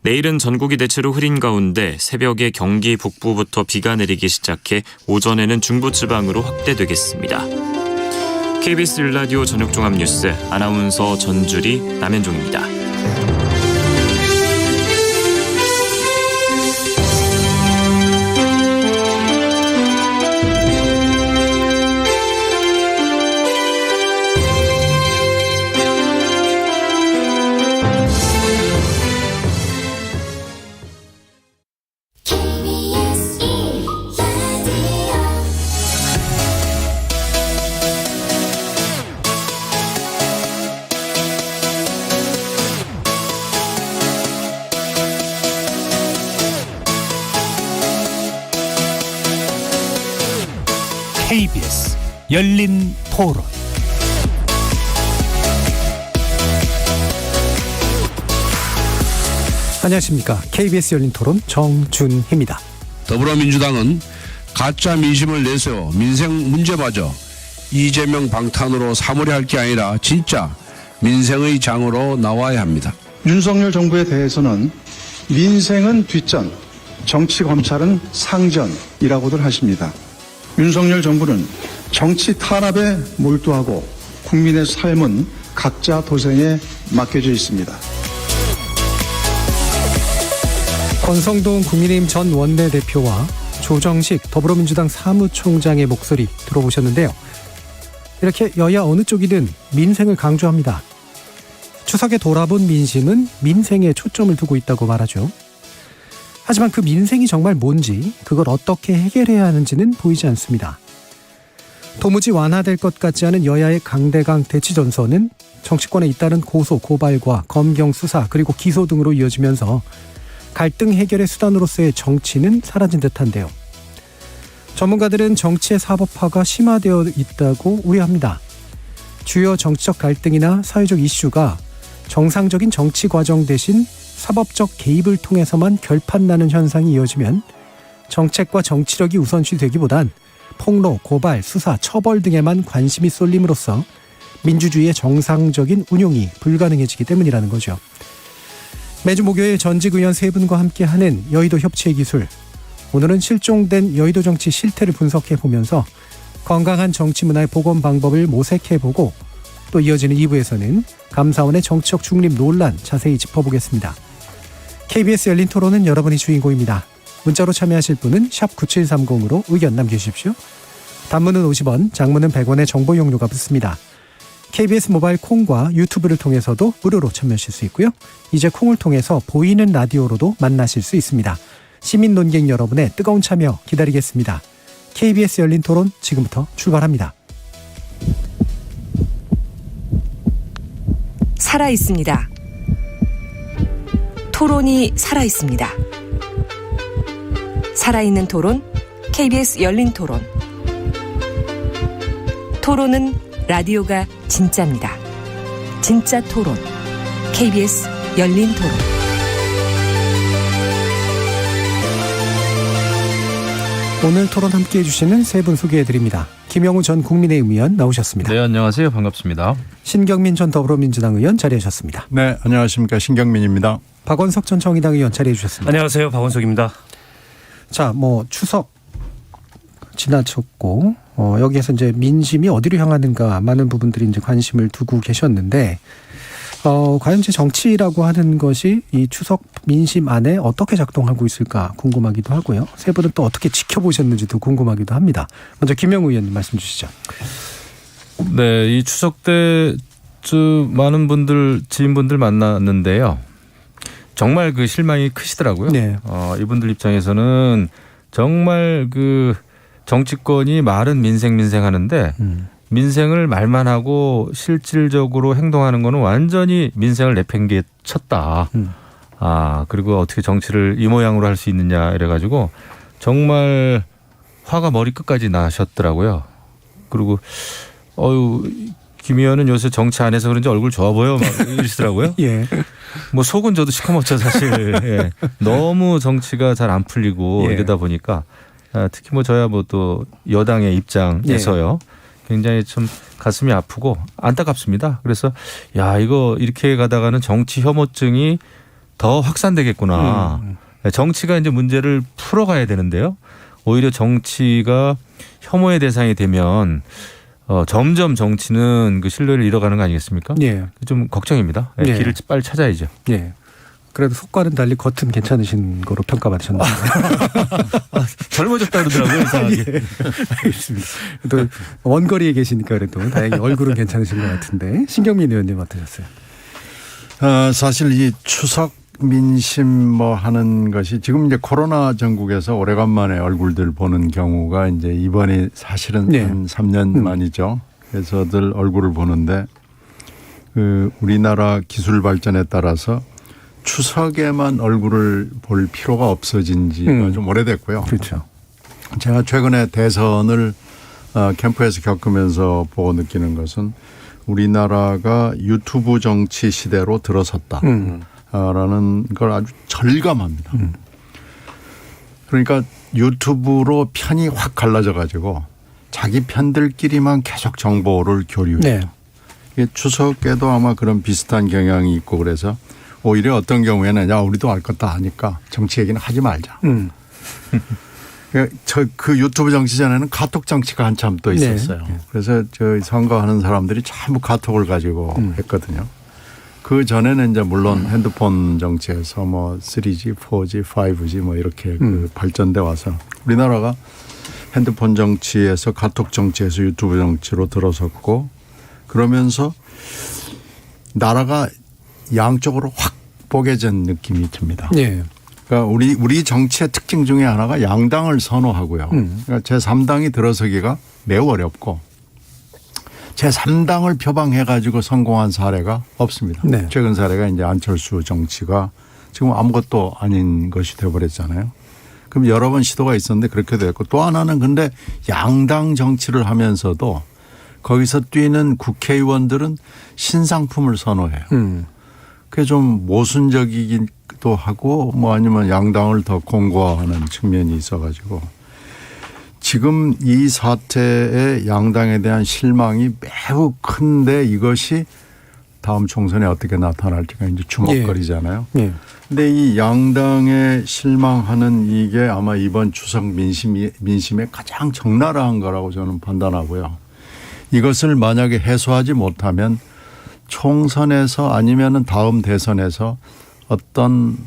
내일은 전국이 대체로 흐린 가운데 새벽에 경기 북부부터 비가 내리기 시작해 오전에는 중부지방으로 확대되겠습니다. KBS 1라디오 저녁종합뉴스 아나운서 전주리 남현종입니다. KBS 열린 토론. 안녕하십니까. KBS 열린 토론 정준희입니다. 더불어민주당은 가짜 민심을 내세워 민생 문제마저 이재명 방탄으로 사물이 할 게 아니라 진짜 민생의 장으로 나와야 합니다. 윤석열 정부에 대해서는 민생은 뒷전, 정치 검찰은 상전이라고들 하십니다. 윤석열 정부는 정치 탄압에 몰두하고 국민의 삶은 각자 도생에 맡겨져 있습니다. 권성동 국민의힘 전 원내대표와 조정식 더불어민주당 사무총장의 목소리 들어보셨는데요. 이렇게 여야 어느 쪽이든 민생을 강조합니다. 추석에 돌아본 민심은 민생에 초점을 두고 있다고 말하죠. 하지만 그 민생이 정말 뭔지, 그걸 어떻게 해결해야 하는지는 보이지 않습니다. 도무지 완화될 것 같지 않은 여야의 강대강 대치 전선은 정치권에 잇따른 고소, 고발과 검경 수사 그리고 기소 등으로 이어지면서 갈등 해결의 수단으로서의 정치는 사라진 듯한데요. 전문가들은 정치의 사법화가 심화되어 있다고 우려합니다. 주요 정치적 갈등이나 사회적 이슈가 정상적인 정치 과정 대신 사법적 개입을 통해서만 결판나는 현상이 이어지면 정책과 정치력이 우선시되기보단 폭로, 고발, 수사, 처벌 등에만 관심이 쏠림으로써 민주주의의 정상적인 운용이 불가능해지기 때문이라는 거죠. 매주 목요일 전직 의원 세 분과 함께하는 여의도 협치의 기술. 오늘은 실종된 여의도 정치 실태를 분석해보면서 건강한 정치 문화의 복원 방법을 모색해보고 또 이어지는 2부에서는 감사원의 정치적 중립 논란 자세히 짚어보겠습니다. KBS 열린 토론은 여러분이 주인공입니다. 문자로 참여하실 분은 샵 9730으로 의견 남겨주십시오. 단문은 50원, 장문은 100원의 정보 용료가 붙습니다. KBS 모바일 콩과 유튜브를 통해서도 무료로 참여하실 수 있고요. 이제 콩을 통해서 보이는 라디오로도 만나실 수 있습니다. 시민 논객 여러분의 뜨거운 참여 기다리겠습니다. KBS 열린 토론 지금부터 출발합니다. 살아있습니다. 토론이 살아있습니다. 살아있는 토론, KBS 열린 토론. 토론은 라디오가 진짜입니다. 진짜 토론, KBS 열린 토론. 오늘 토론 함께해 주시는 세 분 소개해드립니다. 김영우 전 국민의힘 의원 나오셨습니다. 네, 안녕하세요. 반갑습니다. 신경민 전 더불어민주당 의원 자리하셨습니다. 네, 안녕하십니까. 신경민입니다. 박원석 전 정의당 의원 자리해 주셨습니다. 안녕하세요. 박원석입니다. 자, 추석 지나쳤고 여기에서 이제 민심이 어디로 향하는가 많은 부분들이 이제 관심을 두고 계셨는데 과연 이제 정치라고 하는 것이 이 추석 민심 안에 어떻게 작동하고 있을까 궁금하기도 하고요. 세 분은 또 어떻게 지켜보셨는지도 궁금하기도 합니다. 먼저 김영우 의원님 말씀 주시죠. 네, 이 추석 때 많은 분들, 지인분들 만났는데요. 정말 그 실망이 크시더라고요. 네. 이분들 입장에서는 정말 그 정치권이 말은 민생 하는데 민생을 말만 하고 실질적으로 행동하는 거는 완전히 민생을 내팽개쳤다. 그리고 어떻게 정치를 이 모양으로 할 수 있느냐 이래가지고 정말 화가 머리 끝까지 나셨더라고요. 그리고 김 의원은 요새 정치 안 해서 그런지 얼굴 좋아 보여 막 이러시더라고요. 예. 속은 저도 시커멓죠 사실. 예. 너무 정치가 잘 안 풀리고 예. 이러다 보니까 특히 저야 또 여당의 입장에서요. 굉장히 좀 가슴이 아프고 안타깝습니다. 그래서 이거 이렇게 가다가는 정치 혐오증이 더 확산되겠구나. 정치가 이제 문제를 풀어가야 되는데요. 오히려 정치가 혐오의 대상이 되면 점점 정치는 그 신뢰를 잃어가는 거 아니겠습니까? 예. 좀 걱정입니다. 예. 길을 빨리 찾아야죠. 예. 그래도 속과는 달리 겉은 괜찮으신 거로 평가받으셨나요? 젊어졌다 그러더라고요. 이상하게. 예. 알겠습니다. 또 원거리에 계시니까 그래도 다행히 얼굴은 괜찮으신 것 같은데 신경민 의원님 어떠셨어요? 사실 이 추석 민심 뭐 하는 것이 지금 이제 코로나 전국에서 오래간만에 얼굴들 보는 경우가 이제 이번이 사실은 네. 한 3년 만이죠. 그래서들 얼굴을 보는데 그 우리나라 기술 발전에 따라서 추석에만 얼굴을 볼 필요가 없어진 지가 좀 오래됐고요. 그렇죠. 제가 최근에 대선을 캠프에서 겪으면서 보고 느끼는 것은 우리나라가 유튜브 정치 시대로 들어섰다라는 걸 아주 절감합니다. 그러니까 유튜브로 편이 확 갈라져 가지고 자기 편들끼리만 계속 정보를 교류해요. 네. 이게 추석에도 아마 그런 비슷한 경향이 있고 그래서 오히려 어떤 경우에는 야 우리도 알 것 다 아니까 정치 얘기는 하지 말자. 그 유튜브 정치 전에는 카톡 정치가 한참 또 있었어요. 네. 그래서 저 선거하는 사람들이 전부 카톡을 가지고 했거든요. 그 전에는 이제 물론 핸드폰 정치에서 뭐 3G, 4G, 5G 뭐 이렇게 그 발전돼 와서 우리나라가 핸드폰 정치에서 카톡 정치에서 유튜브 정치로 들어섰고 그러면서 나라가 양쪽으로 확 뽀개진 느낌이 듭니다. 예. 그러니까 우리 정치의 특징 중에 하나가 양당을 선호하고요. 그러니까 제3당이 들어서기가 매우 어렵고 제3당을 표방해 가지고 성공한 사례가 없습니다. 네. 최근 사례가 이제 안철수 정치가 지금 아무것도 아닌 것이 되어버렸잖아요. 그럼 여러 번 시도가 있었는데 그렇게 됐고 또 하나는 근데 양당 정치를 하면서도 거기서 뛰는 국회의원들은 신상품을 선호해요. 그게 좀 모순적이기도 하고 뭐 아니면 양당을 더 공고화하는 측면이 있어가지고 지금 이 사태에 양당에 대한 실망이 매우 큰데 이것이 다음 총선에 어떻게 나타날지가 이제 주목거리잖아요. 예. 근데 이 양당에 실망하는 이게 아마 이번 추석 민심의 가장 적나라한 거라고 저는 판단하고요. 이것을 만약에 해소하지 못하면 총선에서 아니면은 다음 대선에서 어떤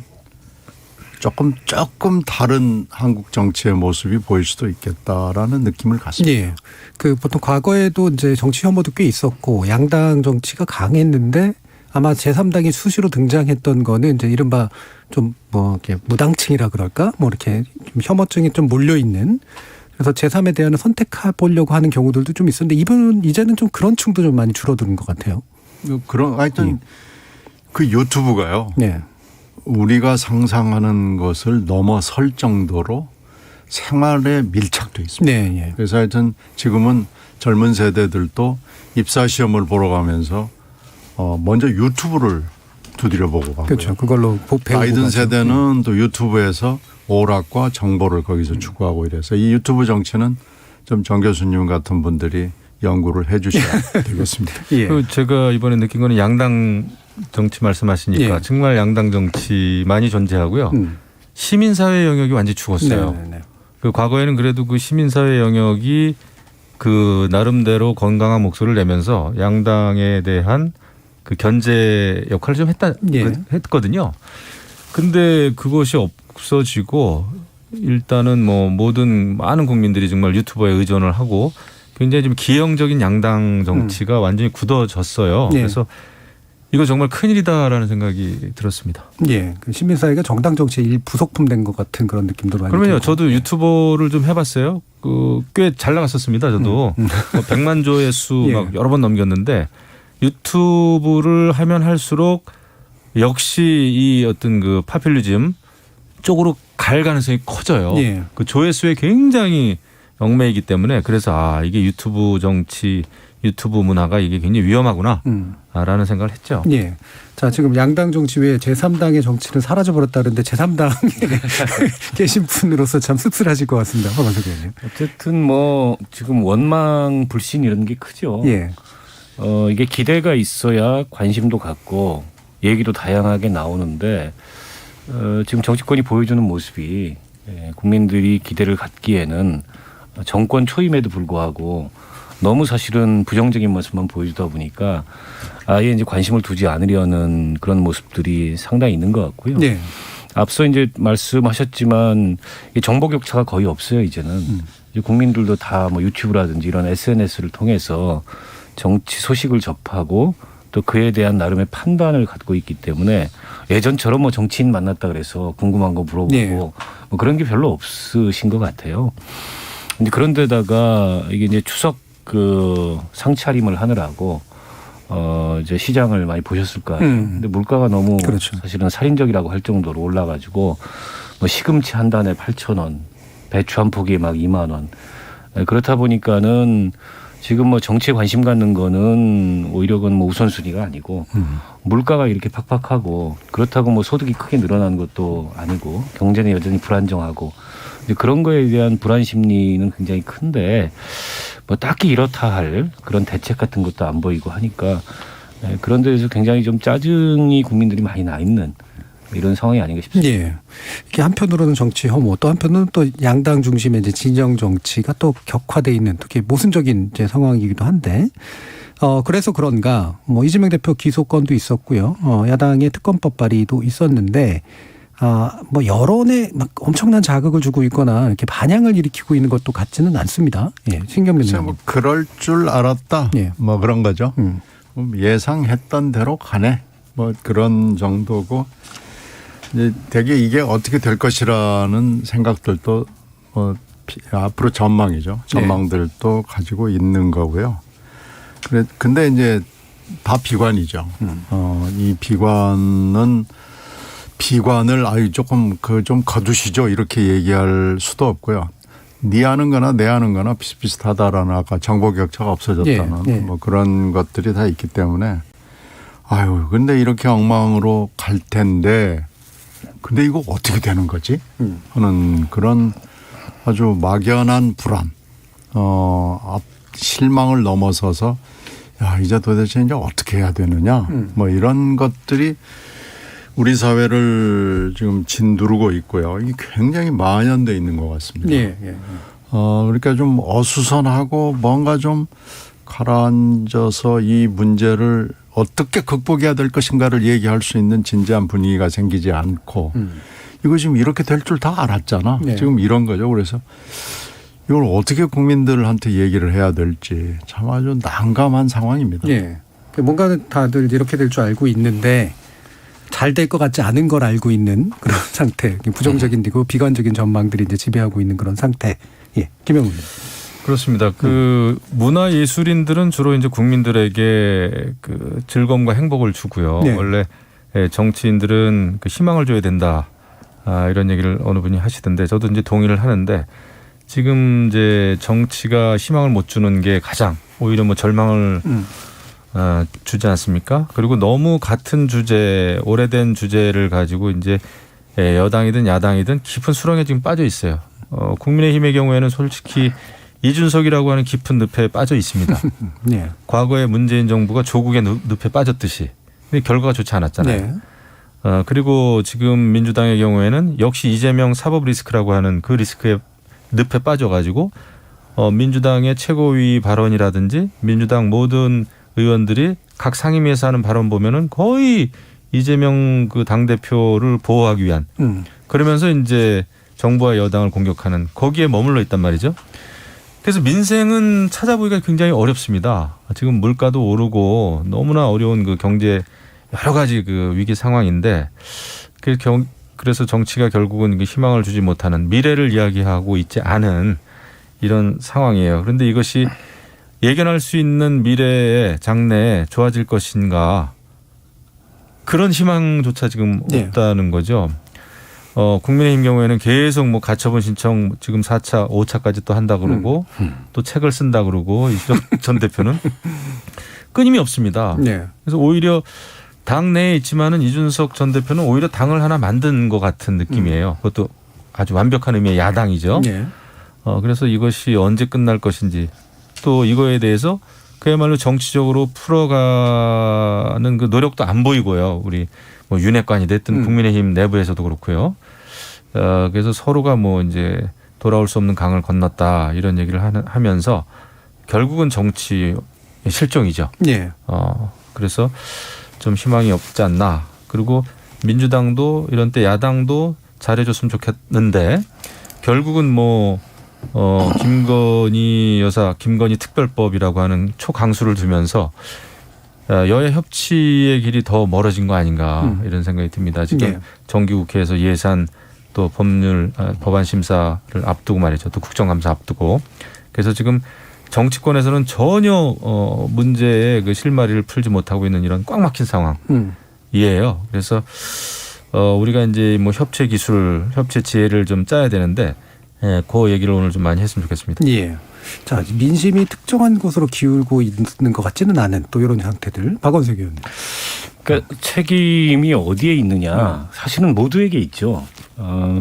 조금 다른 한국 정치의 모습이 보일 수도 있겠다라는 느낌을 갖습니다. 예. 그 보통 과거에도 이제 정치 혐오도 꽤 있었고 양당 정치가 강했는데 아마 제3당이 수시로 등장했던 거는 이제 이른바 좀 뭐 이렇게 무당층이라 그럴까? 뭐 이렇게 좀 혐오증이 좀 몰려 있는 그래서 제3에 대한 선택해 보려고 하는 경우들도 좀 있었는데 이제는 좀 그런 층도 좀 많이 줄어드는 것 같아요. 그런 하여튼 그 유튜브가요. 네. 우리가 상상하는 것을 넘어설 정도로 생활에 밀착돼 있습니다. 네. 예. 그래서 하여튼 지금은 젊은 세대들도 입사 시험을 보러 가면서 먼저 유튜브를 두드려 보고 가고요. 그렇죠. 그걸로 배우고 바이든 가죠. 세대는 또 유튜브에서 오락과 정보를 거기서 추구하고 이래서 이 유튜브 정치는 좀 정 교수님 같은 분들이 연구를 해 주셔야 되겠습니다. 예. 그 제가 이번에 느낀 거는 양당 정치 말씀하시니까 예. 정말 양당 정치 많이 존재하고요. 시민사회 영역이 완전히 죽었어요. 네. 그 과거에는 그래도 그 시민사회 영역이 그 나름대로 건강한 목소리를 내면서 양당에 대한 그 견제 역할을 좀 했거든요. 근데 그것이 없어지고 일단은 뭐 모든 많은 국민들이 정말 유튜버에 의존을 하고 굉장히 좀 기형적인 양당 정치가 완전히 굳어졌어요. 예. 그래서 이거 정말 큰일이다라는 생각이 들었습니다. 예. 그 시민사회가 정당 정치의 부속품 된 것 같은 그런 느낌도 많이 그러면요, 들고. 저도 유튜버를 좀 해봤어요. 그 꽤 잘 나갔었습니다. 저도 뭐 100만 조회수 예. 막 여러 번 넘겼는데 유튜브를 하면 할수록 역시 이 어떤 그 파퓰리즘 쪽으로 갈 가능성이 커져요. 예. 그 조회수에 굉장히 얽매이기 때문에 그래서 이게 유튜브 정치, 유튜브 문화가 이게 굉장히 위험하구나라는 생각을 했죠. 예. 자, 지금 양당 정치 외에 제3당의 정치는 사라져버렸다는데 제3당에 계신 분으로서 참 씁쓸하실 것 같습니다. 황원석 의원님. 어쨌든 뭐 지금 원망 불신 이런 게 크죠. 예. 이게 기대가 있어야 관심도 갖고 얘기도 다양하게 나오는데 지금 정치권이 보여주는 모습이 국민들이 기대를 갖기에는 정권 초임에도 불구하고 너무 사실은 부정적인 모습만 보여주다 보니까 아예 이제 관심을 두지 않으려는 그런 모습들이 상당히 있는 것 같고요. 네. 앞서 이제 말씀하셨지만 이 정보 격차가 거의 없어요. 이제는 이제 국민들도 다 뭐 유튜브라든지 이런 SNS를 통해서 정치 소식을 접하고 또 그에 대한 나름의 판단을 갖고 있기 때문에 예전처럼 뭐 정치인 만났다 그래서 궁금한 거 물어보고 네. 뭐 그런 게 별로 없으신 것 같아요. 근데 그런데다가 이게 이제 추석 그 상차림을 하느라고 이제 시장을 많이 보셨을 거예요. 근데 물가가 너무 그렇죠. 사실은 살인적이라고 할 정도로 올라가지고 뭐 시금치 한 단에 8,000원, 배추 한 포기에 막 2만 원. 그렇다 보니까는 지금 뭐 정치에 관심 갖는 거는 오히려 그건 뭐 우선순위가 아니고 물가가 이렇게 팍팍하고 그렇다고 뭐 소득이 크게 늘어나는 것도 아니고 경제는 여전히 불안정하고 이제 그런 거에 대한 불안 심리는 굉장히 큰데 뭐 딱히 이렇다 할 그런 대책 같은 것도 안 보이고 하니까 그런 데에서 굉장히 좀 짜증이 국민들이 많이 나 있는 이런 상황이 아닌가 싶습니다. 예. 이게 한편으로는 정치 혐오, 또 한편으로는 또 양당 중심의 이제 진영 정치가 또 격화돼 있는 특히 모순적인 이제 상황이기도 한데, 그래서 그런가, 뭐 이재명 대표 기소건도 있었고요. 야당의 특검법 발의도 있었는데, 뭐 여론에 막 엄청난 자극을 주고 있거나 이렇게 반향을 일으키고 있는 것도 같지는 않습니다. 예. 신경민 뭐 의원님. 그럴 줄 알았다. 예. 뭐 그런 거죠. 예상했던 대로 가네. 뭐 그런 정도고 이제 되게 이게 어떻게 될 것이라는 생각들도 앞으로 전망이죠. 전망들도 가지고 있는 거고요. 근데 이제 다 비관이죠. 이 비관을 조금 좀 거두시죠. 이렇게 얘기할 수도 없고요. 네 하는 거나 내 하는 거나 비슷비슷하다라는 아까 정보 격차가 없어졌다는 예, 예. 뭐 그런 것들이 다 있기 때문에 근데 이렇게 엉망으로 갈 텐데 근데 이거 어떻게 되는 거지? 하는 그런 아주 막연한 불안, 실망을 넘어서서 이제 도대체 이제 어떻게 해야 되느냐? 뭐 이런 것들이 우리 사회를 지금 짓누르고 있고요. 이게 굉장히 만연돼 있는 것 같습니다. 예. 예. 그러니까 좀 어수선하고 뭔가 좀 가라앉아서 이 문제를 어떻게 극복해야 될 것인가를 얘기할 수 있는 진지한 분위기가 생기지 않고 이거 지금 이렇게 될 줄 다 알았잖아. 네. 지금 이런 거죠. 그래서 이걸 어떻게 국민들한테 얘기를 해야 될지 참 아주 난감한 상황입니다. 예. 뭔가 다들 이렇게 될 줄 알고 있는데 잘 될 것 같지 않은 걸 알고 있는 그런 상태, 부정적인 그리고 비관적인 전망들이 이제 지배하고 있는 그런 상태. 예, 김영훈. 그렇습니다. 그 문화예술인들은 주로 이제 국민들에게 그 즐거움과 행복을 주고요. 네. 원래 정치인들은 그 희망을 줘야 된다. 이런 얘기를 어느 분이 하시던데 저도 이제 동의를 하는데 지금 이제 정치가 희망을 못 주는 게 가장 오히려 뭐 절망을 주지 않습니까? 그리고 너무 같은 주제, 오래된 주제를 가지고 이제 여당이든 야당이든 깊은 수렁에 지금 빠져 있어요. 국민의힘의 경우에는 솔직히 이준석이라고 하는 깊은 늪에 빠져 있습니다. 네. 과거에 문재인 정부가 조국의 늪에 빠졌듯이. 근데 결과가 좋지 않았잖아요. 네. 그리고 지금 민주당의 경우에는 역시 이재명 사법 리스크라고 하는 그 리스크에 늪에 빠져가지고 민주당의 최고위 발언이라든지 민주당 모든 의원들이 각 상임위에서 하는 발언 보면은 거의 이재명 그 당대표를 보호하기 위한 그러면서 이제 정부와 여당을 공격하는 거기에 머물러 있단 말이죠. 그래서 민생은 찾아보기가 굉장히 어렵습니다. 지금 물가도 오르고 너무나 어려운 그 경제 여러 가지 그 위기 상황인데 그래서 정치가 결국은 희망을 주지 못하는 미래를 이야기하고 있지 않은 이런 상황이에요. 그런데 이것이 예견할 수 있는 미래의 장래에 좋아질 것인가 그런 희망조차 지금 없다는 거죠. 국민의힘 경우에는 계속 뭐 가처분 신청 지금 4차, 5차까지 또 한다 그러고 또 책을 쓴다 그러고 이준석 전 대표는 끊임이 없습니다. 네. 그래서 오히려 당 내에 있지만은 이준석 전 대표는 오히려 당을 하나 만든 것 같은 느낌이에요. 그것도 아주 완벽한 의미의 야당이죠. 네. 그래서 이것이 언제 끝날 것인지 또 이거에 대해서 그야말로 정치적으로 풀어가는 그 노력도 안 보이고요. 우리 뭐 윤핵관이 됐든 국민의힘 내부에서도 그렇고요. 그래서 서로가 뭐 이제 돌아올 수 없는 강을 건넜다 이런 얘기를 하면서 결국은 정치 실종이죠. 예. 그래서 좀 희망이 없지 않나. 그리고 민주당도 이런 때 야당도 잘해줬으면 좋겠는데 결국은 뭐 김건희 여사 김건희 특별법이라고 하는 초강수를 두면서 여야 협치의 길이 더 멀어진 거 아닌가 이런 생각이 듭니다. 지금 네. 정기국회에서 예산 또 법률 법안 심사를 앞두고 말이죠. 또 국정감사 앞두고. 그래서 지금 정치권에서는 전혀 문제의 그 실마리를 풀지 못하고 있는 이런 꽉 막힌 상황이에요. 그래서 우리가 이제 뭐 협체 기술, 협체 지혜를 좀 짜야 되는데 그 얘기를 오늘 좀 많이 했으면 좋겠습니다. 예. 자, 민심이 특정한 곳으로 기울고 있는 것 같지는 않은 또 이런 상태들. 박원석 의원님. 그러니까 책임이 어디에 있느냐. 사실은 모두에게 있죠.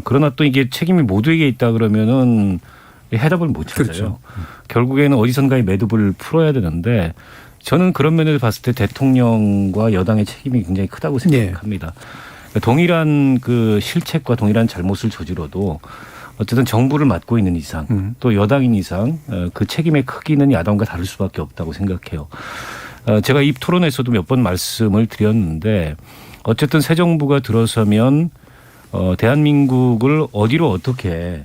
그러나 또 이게 책임이 모두에게 있다 그러면은 해답을 못 찾아요. 그렇죠. 결국에는 어디선가의 매듭을 풀어야 되는데 저는 그런 면에서 봤을 때 대통령과 여당의 책임이 굉장히 크다고 생각합니다. 그러니까 동일한 그 실책과 동일한 잘못을 저지러도 어쨌든 정부를 맡고 있는 이상 또 여당인 이상 그 책임의 크기는 야당과 다를 수밖에 없다고 생각해요. 제가 이 토론에서도 몇 번 말씀을 드렸는데 어쨌든 새 정부가 들어서면 대한민국을 어디로 어떻게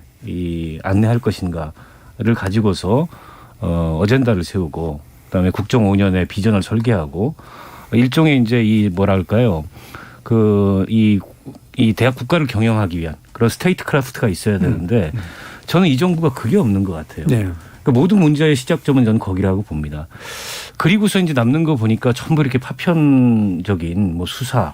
안내할 것인가를 가지고서 어젠다를 세우고 그다음에 국정 5년의 비전을 설계하고 일종의 이제 이 뭐랄까요 이 대학 국가를 경영하기 위한 그런 스테이트 크래프트가 있어야 되는데 저는 이 정부가 그게 없는 것 같아요. 네. 그러니까 모든 문제의 시작점은 저는 거기라고 봅니다. 그리고서 이제 남는 거 보니까 전부 이렇게 파편적인 뭐 수사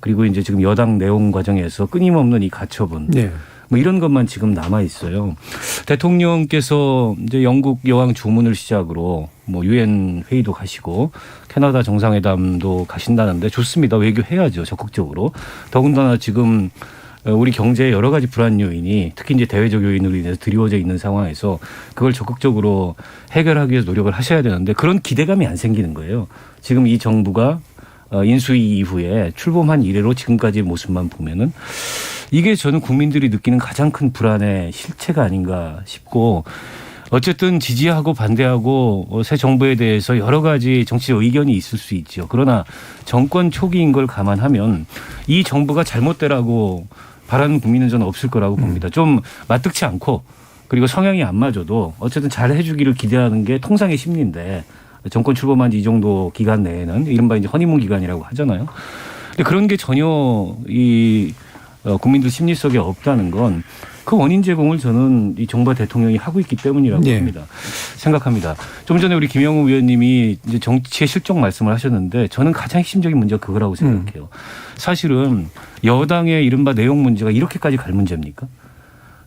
그리고 이제 지금 여당 내용 과정에서 끊임없는 이 가처분 네. 뭐 이런 것만 지금 남아 있어요. 대통령께서 이제 영국 여왕 주문을 시작으로 뭐 유엔 회의도 가시고 캐나다 정상회담도 가신다는데 좋습니다. 외교해야죠. 적극적으로. 더군다나 지금 우리 경제의 여러 가지 불안 요인이 특히 이제 대외적 요인으로 인해서 드리워져 있는 상황에서 그걸 적극적으로 해결하기 위해서 노력을 하셔야 되는데 그런 기대감이 안 생기는 거예요. 지금 이 정부가 인수위 이후에 출범한 이래로 지금까지의 모습만 보면은 이게 저는 국민들이 느끼는 가장 큰 불안의 실체가 아닌가 싶고 어쨌든 지지하고 반대하고 새 정부에 대해서 여러 가지 정치적 의견이 있을 수 있죠. 그러나 정권 초기인 걸 감안하면 이 정부가 잘못되라고 바라는 국민은 저는 없을 거라고 봅니다. 좀 마뜩치 않고 그리고 성향이 안 맞아도 어쨌든 잘 해주기를 기대하는 게 통상의 심리인데 정권 출범한 지 이 정도 기간 내에는 이른바 이제 허니문 기간이라고 하잖아요. 근데 그런 게 전혀 국민들 심리 속에 없다는 건 그 원인 제공을 저는 이 정부와 대통령이 하고 있기 때문이라고 생각합니다. 좀 전에 우리 김영우 의원님이 이제 정치의 실종 말씀을 하셨는데 저는 가장 핵심적인 문제가 그거라고 생각해요. 사실은 여당의 이른바 내용 문제가 이렇게까지 갈 문제입니까?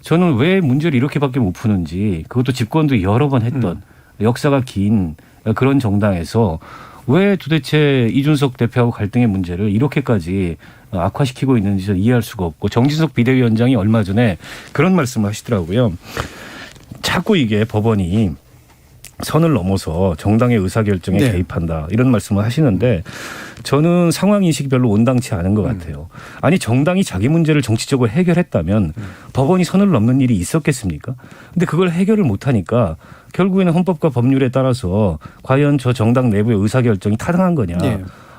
저는 왜 문제를 이렇게밖에 못 푸는지 그것도 집권도 여러 번 했던 역사가 긴 그런 정당에서 왜 도대체 이준석 대표하고 갈등의 문제를 이렇게까지 악화시키고 있는지 저는 이해할 수가 없고 정진석 비대위원장이 얼마 전에 그런 말씀을 하시더라고요. 자꾸 이게 법원이 선을 넘어서 정당의 의사결정에 개입한다 이런 말씀을 하시는데 저는 상황인식이 별로 온당치 않은 것 같아요. 아니 정당이 자기 문제를 정치적으로 해결했다면 법원이 선을 넘는 일이 있었겠습니까? 근데 그걸 해결을 못하니까 결국에는 헌법과 법률에 따라서 과연 저 정당 내부의 의사결정이 타당한 거냐.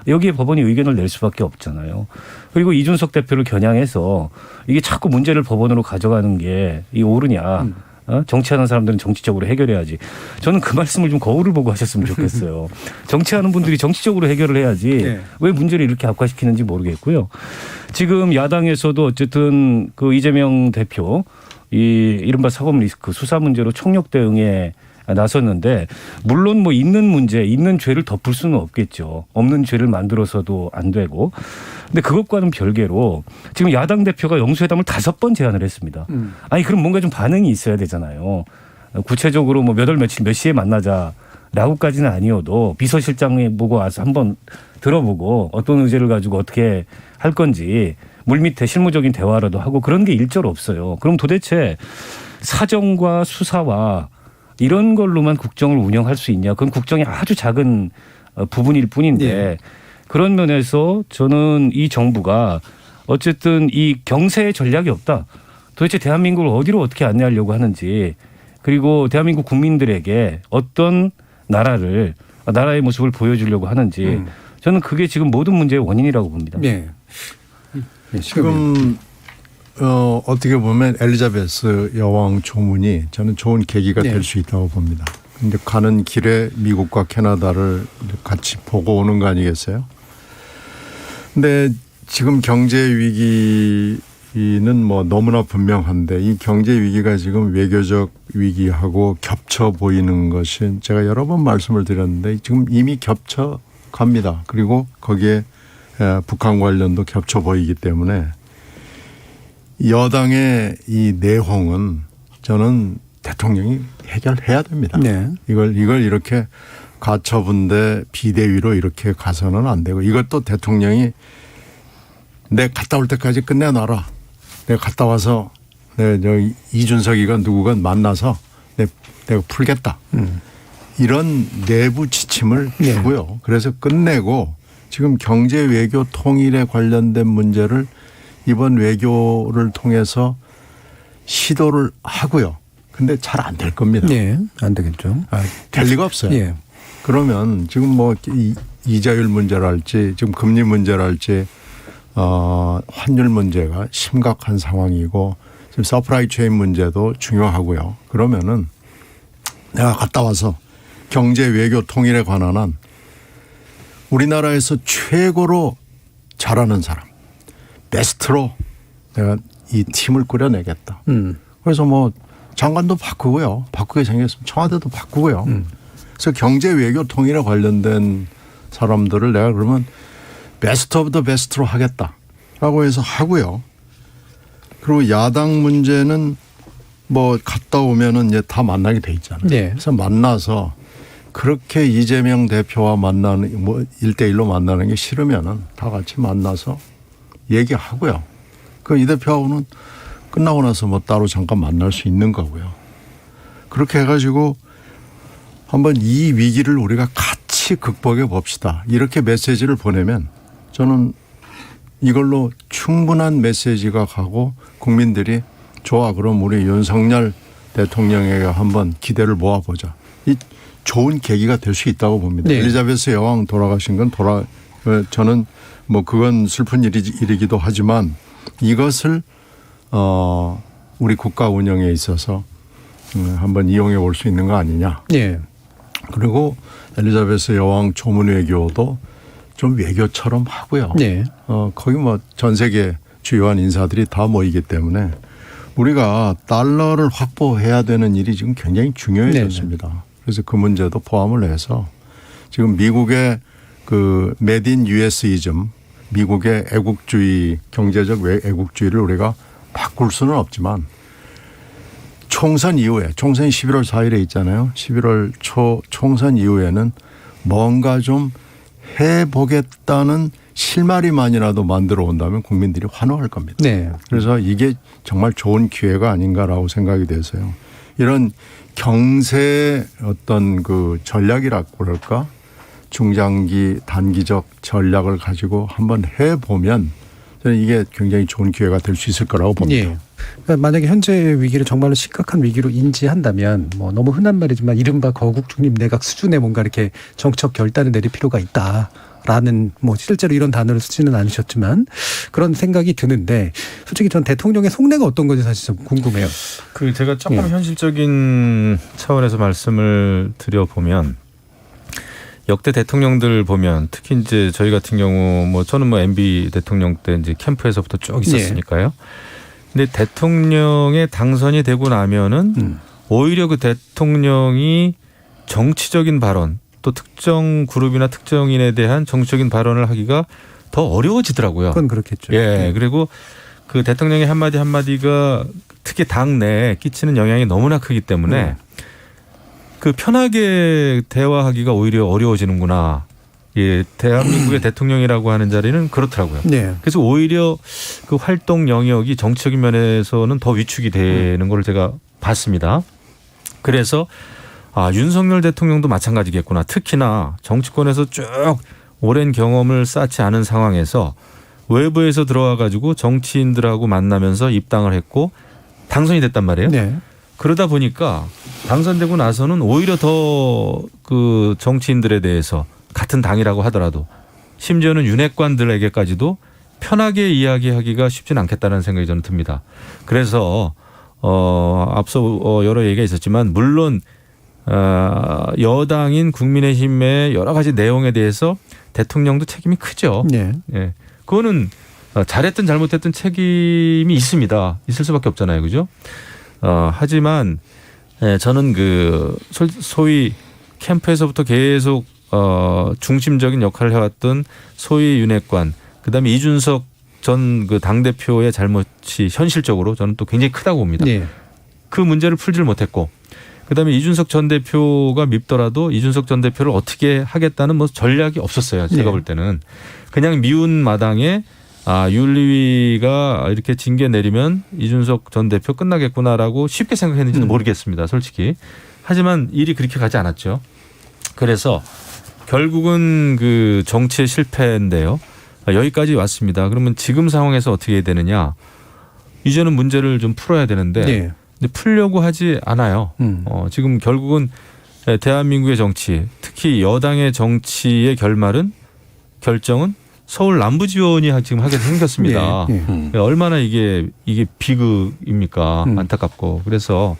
여기에 법원이 의견을 낼 수밖에 없잖아요. 그리고 이준석 대표를 겨냥해서 이게 자꾸 문제를 법원으로 가져가는 게 이 옳으냐. 정치하는 사람들은 정치적으로 해결해야지. 저는 그 말씀을 좀 거울을 보고 하셨으면 좋겠어요. 정치하는 분들이 정치적으로 해결을 해야지 왜 문제를 이렇게 악화시키는지 모르겠고요. 지금 야당에서도 어쨌든 그 이재명 대표 이 이른바 사법 리스크 수사 문제로 총력 대응에 나섰는데 물론 뭐 있는 문제, 있는 죄를 덮을 수는 없겠죠. 없는 죄를 만들어서도 안 되고. 근데 그것과는 별개로 지금 야당 대표가 영수회담을 5번 제안을 했습니다. 아니 그럼 뭔가 좀 반응이 있어야 되잖아요. 구체적으로 뭐 몇 월 며칠 몇 시에 만나자라고까지는 아니어도 비서실장에 보고 와서 한번 들어보고 어떤 의제를 가지고 어떻게 할 건지 물밑에 실무적인 대화라도 하고 그런 게 일절 없어요. 그럼 도대체 사정과 수사와 이런 걸로만 국정을 운영할 수 있냐. 그건 국정의 아주 작은 부분일 뿐인데 그런 면에서 저는 이 정부가 어쨌든 이 경세의 전략이 없다. 도대체 대한민국을 어디로 어떻게 안내하려고 하는지, 그리고 대한민국 국민들에게 어떤 나라의 모습을 보여주려고 하는지, 저는 그게 지금 모든 문제의 원인이라고 봅니다. 네. 지금 어떻게 보면 엘리자베스 여왕 조문이 저는 좋은 계기가 네. 될 수 있다고 봅니다. 근데 가는 길에 미국과 캐나다를 같이 보고 오는 거 아니겠어요? 근데 지금 경제 위기는 뭐 너무나 분명한데 이 경제 위기가 지금 외교적 위기하고 겹쳐 보이는 것이 제가 여러 번 말씀을 드렸는데 지금 이미 겹쳐 갑니다. 그리고 거기에 북한 관련도 겹쳐 보이기 때문에 여당의 이 내홍은 저는 대통령이 해결해야 됩니다. 네. 이걸 이렇게 가처분대 비대위로 이렇게 가서는 안 되고, 이것도 대통령이 내 갔다 올 때까지 끝내놔라. 내가 갔다 와서 이준석이가 누구가 만나서 내가 풀겠다. 이런 내부 지침을 주고요. 그래서 끝내고 지금 경제 외교 통일에 관련된 문제를 이번 외교를 통해서 시도를 하고요. 근데 잘 안 될 겁니다. 네. 안 되겠죠. 될 리가 없어요. 예. 그러면 지금 뭐 이자율 문제랄지 지금 금리 문제랄지 환율 문제가 심각한 상황이고 지금 서프라이 체인 문제도 중요하고요. 그러면은 내가 갔다 와서 경제 외교 통일에 관한 한 우리나라에서 최고로 잘하는 사람, 베스트로 내가 이 팀을 꾸려내겠다. 그래서 뭐 장관도 바꾸고요. 바꾸게 생겼으면 청와대도 바꾸고요. 그래서 경제 외교 통일에 관련된 사람들을 내가 그러면 베스트 오브 더 베스트로 하겠다라고 해서 하고요. 그리고 야당 문제는 뭐 갔다 오면은 이제 다 만나게 돼 있잖아요. 네. 그래서 만나서 그렇게 이재명 대표와 만나는 뭐 1대1로 만나는 게 싫으면은 다 같이 만나서 얘기하고요. 그 이 대표하고는 끝나고 나서 뭐 따로 잠깐 만날 수 있는 거고요. 그렇게 해가지고 한번 이 위기를 우리가 같이 극복해 봅시다. 이렇게 메시지를 보내면 저는 이걸로 충분한 메시지가 가고 국민들이 좋아, 그럼 우리 윤석열 대통령에게 한번 기대를 모아보자. 이 좋은 계기가 될 수 있다고 봅니다. 네. 엘리자베스 여왕 돌아가신 건 저는 뭐 그건 슬픈 일이기도 하지만 이것을 우리 국가 운영에 있어서 한번 이용해 볼 수 있는 거 아니냐. 네. 그리고 엘리자베스 여왕 조문 외교도 좀 외교처럼 하고요. 네. 거기 뭐 전 세계 주요한 인사들이 다 모이기 때문에 우리가 달러를 확보해야 되는 일이 지금 굉장히 중요해졌습니다. 네네. 그래서 그 문제도 포함을 해서 지금 미국의 그 메드 인 US이즘, 미국의 애국주의, 경제적 애국주의를 우리가 바꿀 수는 없지만 총선 이후에, 총선이 11월 4일에 있잖아요. 11월 초 총선 이후에는 뭔가 좀 해보겠다는 실마리만이라도 만들어 온다면 국민들이 환호할 겁니다. 네. 그래서 이게 정말 좋은 기회가 아닌가라고 생각이 돼서요. 이런 경제 어떤 그 전략이라고 그럴까? 중장기 단기적 전략을 가지고 한번 해보면 저는 이게 굉장히 좋은 기회가 될 수 있을 거라고 봅니다. 예. 그러니까 만약에 현재 위기를 정말로 심각한 위기로 인지한다면 뭐 너무 흔한 말이지만 이른바 거국 중립 내각 수준의 뭔가 이렇게 정책 결단을 내릴 필요가 있다라는 뭐 실제로 이런 단어를 쓰지는 않으셨지만 그런 생각이 드는데 솔직히 전 대통령의 속내가 어떤 건지 사실 좀 궁금해요. 그 제가 조금 현실적인 차원에서 말씀을 드려보면 역대 대통령들 보면 특히 이제 저희 같은 경우 뭐 저는 뭐 MB 대통령 때 이제 캠프에서부터 쭉 있었으니까요. 근데 대통령에 당선이 되고 나면은 오히려 그 대통령이 정치적인 발언 또 특정 그룹이나 특정인에 대한 정치적인 발언을 하기가 더 어려워지더라고요. 그건 그렇겠죠. 예. 그리고 그 대통령의 한마디 한마디가 특히 당 내에 끼치는 영향이 너무나 크기 때문에 그 편하게 대화하기가 오히려 어려워지는구나. 예, 대한민국의 대통령이라고 하는 자리는 그렇더라고요. 네. 그래서 오히려 그 활동 영역이 정치적인 면에서는 더 위축이 되는 걸 제가 봤습니다. 그래서 윤석열 대통령도 마찬가지겠구나. 특히나 정치권에서 쭉 오랜 경험을 쌓지 않은 상황에서 외부에서 들어와 가지고 정치인들하고 만나면서 입당을 했고 당선이 됐단 말이에요. 네. 그러다 보니까 당선되고 나서는 오히려 더 그 정치인들에 대해서 같은 당이라고 하더라도 심지어는 윤핵관들에게까지도 편하게 이야기하기가 쉽진 않겠다는 생각이 저는 듭니다. 그래서 앞서 여러 얘기가 있었지만 물론 여당인 국민의힘의 여러 가지 내용에 대해서 대통령도 책임이 크죠. 네. 예. 그거는 잘했든 잘못했든 책임이 있습니다. 있을 수밖에 없잖아요. 그죠? 하지만 저는 그 소위 캠프에서부터 계속 중심적인 역할을 해왔던 소위 윤핵관, 그다음에 이준석 전 그 당대표의 잘못이 현실적으로 저는 또 굉장히 크다고 봅니다. 네. 그 문제를 풀지를 못했고, 그다음에 이준석 전 대표가 밉더라도 이준석 전 대표를 어떻게 하겠다는 뭐 전략이 없었어요. 제가 네. 볼 때는 그냥 미운 마당에 윤리위가 이렇게 징계 내리면 이준석 전 대표 끝나겠구나라고 쉽게 생각했는지는 모르겠습니다. 솔직히. 하지만 일이 그렇게 가지 않았죠. 그래서 결국은 그 정치의 실패인데요. 여기까지 왔습니다. 그러면 지금 상황에서 어떻게 해야 되느냐. 이제는 문제를 좀 풀어야 되는데 네. 근데 풀려고 하지 않아요. 지금 결국은 대한민국의 정치, 특히 여당의 정치의 결정은 서울 남부지원이 지금 하게 생겼습니다. 네. 네. 얼마나 이게 비극입니까? 안타깝고. 그래서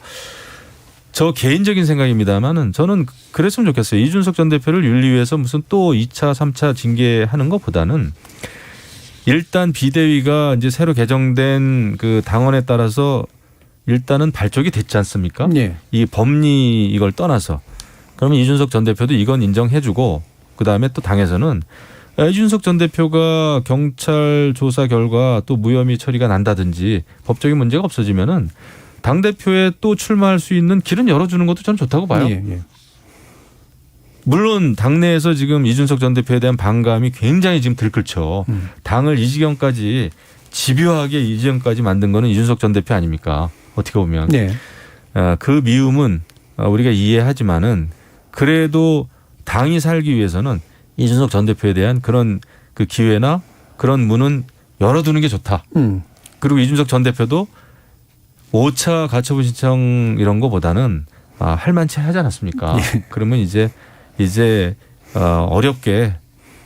저 개인적인 생각입니다만은 저는 그랬으면 좋겠어요. 이준석 전 대표를 윤리위에서 무슨 또 2차, 3차 징계하는 것보다는 일단 비대위가 이제 새로 개정된 그 당원에 따라서 일단은 발족이 됐지 않습니까? 네. 이 법리 이걸 떠나서 그러면 이준석 전 대표도 이건 인정해주고 그다음에 또 당에서는 이준석 전 대표가 경찰 조사 결과 또 무혐의 처리가 난다든지 법적인 문제가 없어지면은 당대표에 또 출마할 수 있는 길은 열어주는 것도 저는 좋다고 봐요. 예, 예. 물론 당내에서 지금 이준석 전 대표에 대한 반감이 굉장히 지금 들끓죠. 당을 이 지경까지 집요하게 이 지경까지 만든 거는 이준석 전 대표 아닙니까? 어떻게 보면. 네. 그 미움은 우리가 이해하지만은 그래도 당이 살기 위해서는 이준석 전 대표에 대한 그런 그 기회나 그런 문은 열어두는 게 좋다. 그리고 이준석 전 대표도 5차 가처분 신청 이런 거보다는 할만치 하지 않았습니까? 예. 그러면 이제 어렵게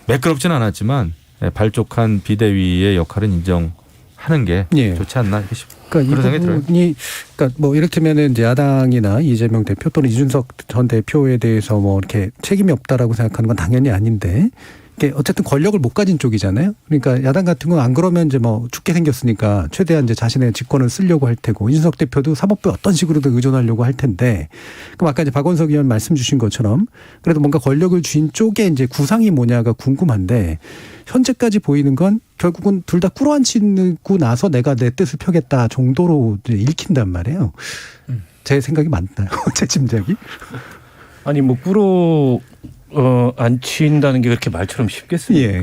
매끄럽진 않았지만 발족한 비대위의 역할은 인정하는 게 예. 좋지 않나 이렇게 그러니까 그런 생각이 이 들어요. 부분이 그러니까 뭐 이를테면은 이제 야당이나 이재명 대표 또는 이준석 전 대표에 대해서 뭐 이렇게 책임이 없다라고 생각하는 건 당연히 아닌데 이게 어쨌든 권력을 못 가진 쪽이잖아요. 그러니까 야당 같은 건 안 그러면 이제 뭐 죽게 생겼으니까 최대한 이제 자신의 직권을 쓰려고 할 테고 이준석 대표도 사법부에 어떤 식으로든 의존하려고 할 텐데 그럼 아까 이제 박원석 의원 말씀 주신 것처럼 그래도 뭔가 권력을 쥔 쪽에 이제 구상이 뭐냐가 궁금한데 현재까지 보이는 건 결국은 둘 다 꿇어앉히고 나서 내가 내 뜻을 펴겠다 정도로 이제 읽힌단 말이에요. 제 생각이 맞나요? 제 짐작이? 아니 뭐 앉힌다는 게 그렇게 말처럼 쉽겠습니까? 예.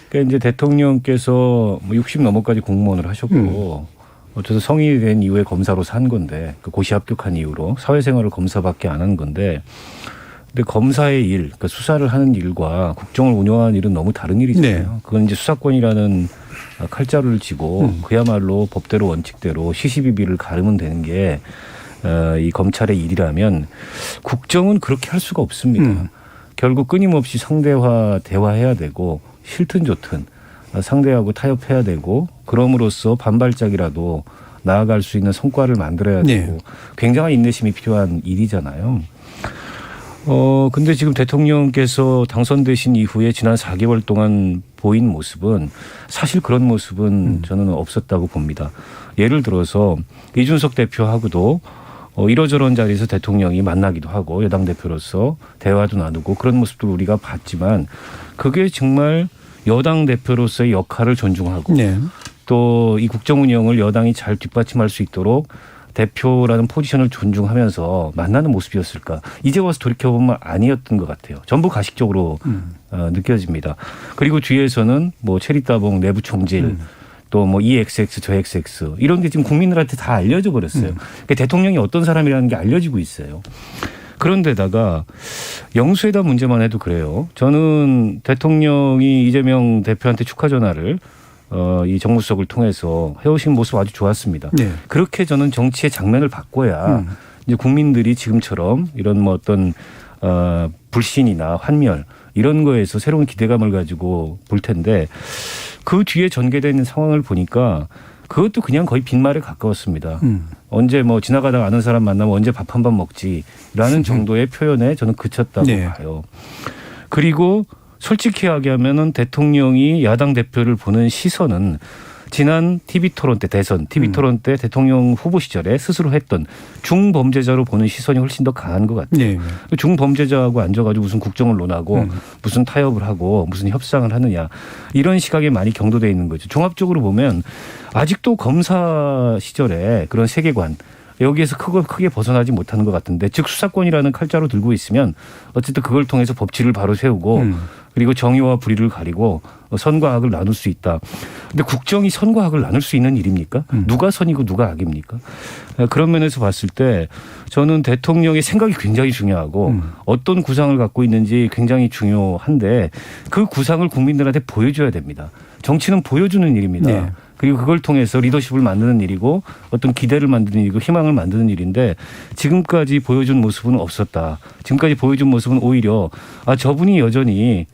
그러니까 이제 대통령께서 뭐 60 넘어까지 공무원을 하셨고 어쨌든 성인이 된 이후에 검사로 산 건데 그 고시 합격한 이후로 사회생활을 검사밖에 안 한 건데 근데 검사의 일, 그러니까 수사를 하는 일과 국정을 운영하는 일은 너무 다른 일이잖아요. 네. 그건 이제 수사권이라는 칼자루를 쥐고 그야말로 법대로 원칙대로 시시비비를 가르면 되는 게 이 검찰의 일이라면 국정은 그렇게 할 수가 없습니다. 결국 끊임없이 상대와 대화해야 되고 싫든 좋든 상대하고 타협해야 되고 그럼으로써 반발짝이라도 나아갈 수 있는 성과를 만들어야 되고 네. 굉장한 인내심이 필요한 일이잖아요. 근데 지금 대통령께서 당선되신 이후에 지난 4개월 동안 보인 모습은 사실 그런 모습은 저는 없었다고 봅니다. 예를 들어서 이준석 대표하고도 이러저런 자리에서 대통령이 만나기도 하고 여당 대표로서 대화도 나누고 그런 모습도 우리가 봤지만 그게 정말 여당 대표로서의 역할을 존중하고 네. 또 이 국정 운영을 여당이 잘 뒷받침할 수 있도록 대표라는 포지션을 존중하면서 만나는 모습이었을까. 이제 와서 돌이켜보면 아니었던 것 같아요. 전부 가식적으로 느껴집니다. 그리고 뒤에서는 뭐 체리따봉 내부 총질 또 뭐 이 XX 저 XX 이런 게 지금 국민들한테 다 알려져 버렸어요. 그러니까 대통령이 어떤 사람이라는 게 알려지고 있어요. 그런데다가 영수회담 문제만 해도 그래요. 저는 대통령이 이재명 대표한테 축하 전화를 이 정무수석을 통해서 해오신 모습 아주 좋았습니다. 네. 그렇게 저는 정치의 장면을 바꿔야 이제 국민들이 지금처럼 이런 뭐 어떤 불신이나 환멸 이런 거에서 새로운 기대감을 가지고 볼 텐데 그 뒤에 전개되는 상황을 보니까 그것도 그냥 거의 빈말에 가까웠습니다. 언제 뭐 지나가다가 아는 사람 만나면 언제 밥 한 번 먹지라는 정도의 표현에 저는 그쳤다고 네. 봐요. 그리고 솔직히 이야기하면은 대통령이 야당 대표를 보는 시선은 지난 TV 토론 때 대선 TV 토론 때 대통령 후보 시절에 스스로 했던 중범죄자로 보는 시선이 훨씬 더 강한 것 같아요. 네. 중범죄자하고 앉아가지고 무슨 국정을 논하고 무슨 타협을 하고 무슨 협상을 하느냐 이런 시각에 많이 경도되어 있는 거죠. 종합적으로 보면 아직도 검사 시절에 그런 세계관 여기에서 크게 벗어나지 못하는 것 같은데 즉 수사권이라는 칼자루 들고 있으면 어쨌든 그걸 통해서 법치를 바로 세우고 그리고 정의와 불의를 가리고 선과 악을 나눌 수 있다. 근데 국정이 선과 악을 나눌 수 있는 일입니까? 누가 선이고 누가 악입니까? 그런 면에서 봤을 때 저는 대통령의 생각이 굉장히 중요하고 어떤 구상을 갖고 있는지 굉장히 중요한데 그 구상을 국민들한테 보여줘야 됩니다. 정치는 보여주는 일입니다. 네. 그리고 그걸 통해서 리더십을 만드는 일이고 어떤 기대를 만드는 일이고 희망을 만드는 일인데 지금까지 보여준 모습은 없었다. 지금까지 보여준 모습은 오히려 저분이 여전히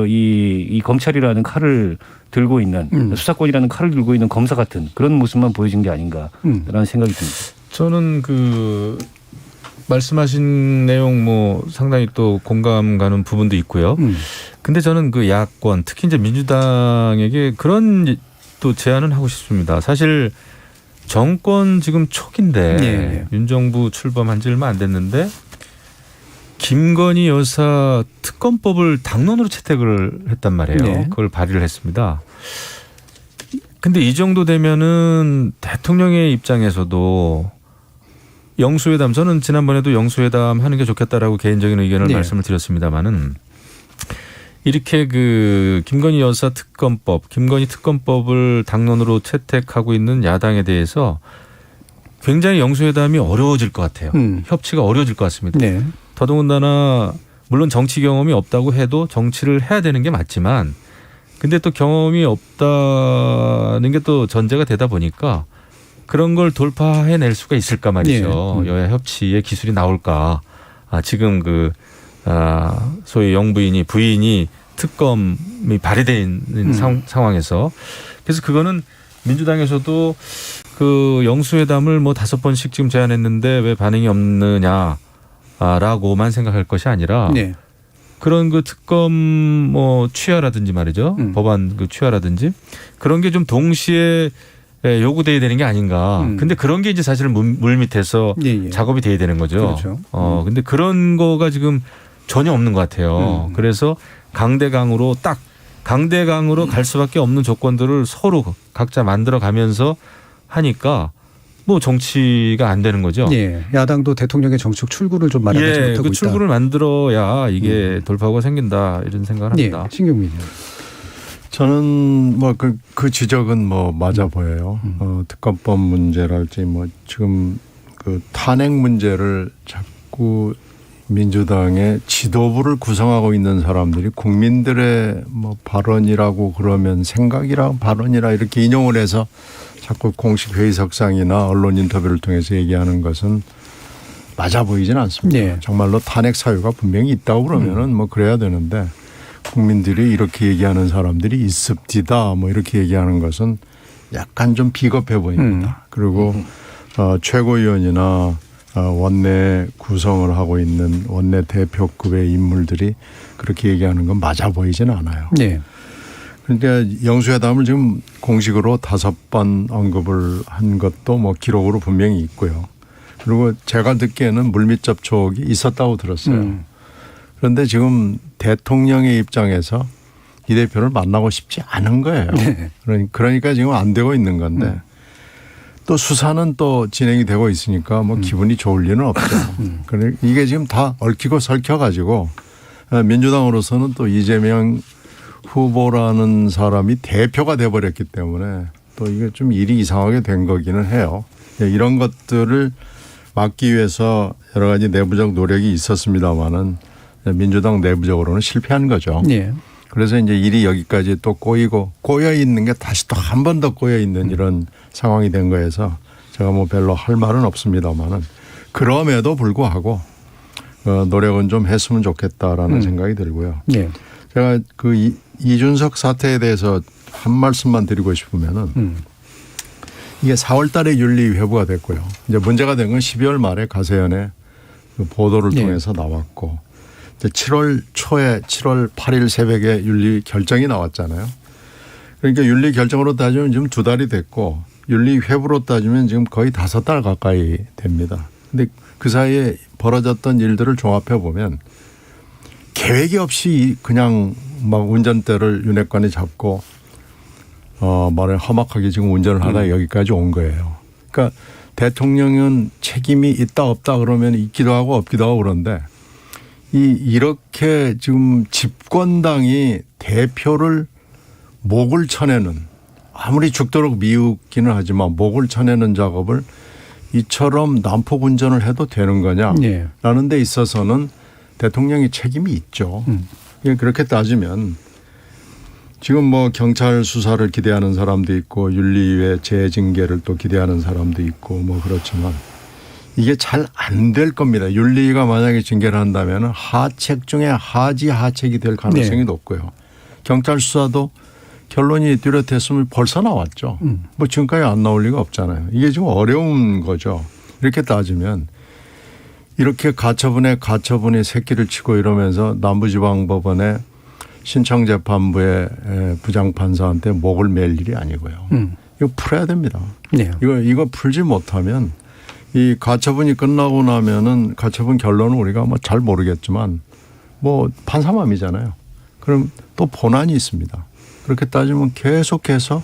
이 검찰이라는 칼을 들고 있는 수사권이라는 칼을 들고 있는 검사 같은 그런 모습만 보여준 게 아닌가라는 생각이 듭니다. 저는 말씀하신 내용 뭐 상당히 또 공감 가는 부분도 있고요. 근데 저는 그 야권 특히 이제 민주당에게 그런 또 제안은 하고 싶습니다. 사실 정권 지금 초기인데 네. 윤 정부 출범한 지 얼마 안 됐는데 김건희 여사 특검법을 당론으로 채택을 했단 말이에요. 네. 그걸 발의를 했습니다. 근데 이 정도 되면은 대통령의 입장에서도 영수회담 저는 지난번에도 영수회담 하는 게 좋겠다라고 개인적인 의견을 네. 말씀을 드렸습니다마는 이렇게 김건희 여사 특검법, 김건희 특검법을 당론으로 채택하고 있는 야당에 대해서 굉장히 영수회담이 어려워질 것 같아요. 협치가 어려워질 것 같습니다. 네. 더더군다나 물론 정치 경험이 없다고 해도 정치를 해야 되는 게 맞지만 근데 또 경험이 없다는 게 또 전제가 되다 보니까 그런 걸 돌파해낼 수가 있을까 말이죠. 네. 여야 협치의 기술이 나올까. 지금 소위 영부인이 부인이 특검이 발의되어 있는 상황에서 그래서 그거는 민주당에서도 영수회담을 뭐 5번씩 지금 제안했는데 왜 반응이 없느냐라고만 생각할 것이 아니라 네. 그런 특검 뭐 취하라든지 말이죠. 법안 취하라든지 그런 게 좀 동시에 요구돼야 되는 게 아닌가. 근데 그런 게 이제 사실은 물밑에서 예. 작업이 돼야 되는 거죠. 그렇죠. 근데 그런 거가 지금 전혀 없는 것 같아요. 그래서 강대강으로 갈 수밖에 없는 조건들을 서로 각자 만들어 가면서 하니까 뭐 정치가 안 되는 거죠. 예. 야당도 대통령의 정책 출구를 좀 마련하지 못하고 있다. 출구를 만들어야 이게 돌파구가 생긴다 이런 생각을 합니다. 예. 신경민이요. 저는 뭐 그 지적은 뭐 맞아 보여요. 특검법 문제랄지 뭐 지금 탄핵 문제를 자꾸 민주당의 지도부를 구성하고 있는 사람들이 국민들의 뭐 발언이라고 그러면 생각이라 발언이라 이렇게 인용을 해서 자꾸 공식 회의석상이나 언론 인터뷰를 통해서 얘기하는 것은 맞아 보이진 않습니다. 네. 정말로 탄핵 사유가 분명히 있다고 그러면은 뭐 그래야 되는데 국민들이 이렇게 얘기하는 사람들이 있습디다 뭐 이렇게 얘기하는 것은 약간 좀 비겁해 보입니다. 그리고 최고위원이나 원내 구성을 하고 있는 원내 대표급의 인물들이 그렇게 얘기하는 건 맞아 보이진 않아요. 네. 그러니까 영수회담을 지금 공식으로 5번 언급을 한 것도 뭐 기록으로 분명히 있고요. 그리고 제가 듣기에는 물밑 접촉이 있었다고 들었어요. 그런데 지금 대통령의 입장에서 이 대표를 만나고 싶지 않은 거예요. 네. 그러니까 지금 안 되고 있는 건데 또 수사는 또 진행이 되고 있으니까 뭐 기분이 좋을 리는 없죠. 그러니까 이게 지금 다 얽히고 설켜가지고 민주당으로서는 또 이재명 후보라는 사람이 대표가 돼버렸기 때문에 또 이게 좀 일이 이상하게 된 거기는 해요. 이런 것들을 막기 위해서 여러 가지 내부적 노력이 있었습니다마는 민주당 내부적으로는 실패한 거죠. 예. 그래서 이제 일이 여기까지 또 꼬여 있는 게 다시 또 한 번 더 꼬여 있는 이런 상황이 된 거여서 제가 뭐 별로 할 말은 없습니다마는 그럼에도 불구하고 노력은 좀 했으면 좋겠다라는 생각이 들고요. 예. 제가 그 이준석 사태에 대해서 한 말씀만 드리고 싶으면은 이게 4월 달에 윤리 회부가 됐고요. 이제 문제가 된 건 12월 말에 가세연의 그 보도를 통해서 나왔고 이제 7월 초에 7월 8일 새벽에 윤리 결정이 나왔잖아요. 그러니까 윤리 결정으로 따지면 지금 2달이 됐고 윤리 회부로 따지면 지금 거의 5달 가까이 됩니다. 근데 그 사이에 벌어졌던 일들을 종합해 보면 계획이 없이 그냥 막 운전대를 윤핵관이 잡고 말을 험악하게 지금 운전을 하다 여기까지 온 거예요. 그러니까 대통령은 책임이 있다 없다 그러면 있기도 하고 없기도 하고 그런데 이렇게 지금 집권당이 대표를 목을 쳐내는 아무리 죽도록 미우기는 하지만 목을 쳐내는 작업을 이처럼 난폭 운전을 해도 되는 거냐라는 데 있어서는 대통령이 책임이 있죠. 그렇게 따지면 지금 뭐 경찰 수사를 기대하는 사람도 있고 윤리위의 재징계를 또 기대하는 사람도 있고 뭐 그렇지만 이게 잘 안 될 겁니다. 윤리위가 만약에 징계를 한다면 하책 중에 하책이 될 가능성이 높고요. 경찰 수사도 결론이 뚜렷했으면 벌써 나왔죠. 뭐 지금까지 안 나올 리가 없잖아요. 이게 지금 어려운 거죠. 이렇게 따지면 이렇게 가처분이 새끼를 치고 이러면서 남부지방법원의 신청재판부의 부장판사한테 목을 맬 일이 아니고요. 이거 풀어야 됩니다. 네. 이거 풀지 못하면 이 가처분이 끝나고 나면은 가처분 결론은 우리가 뭐 잘 모르겠지만 뭐 판사맘이잖아요. 그럼 또 본안이 있습니다. 그렇게 따지면 계속해서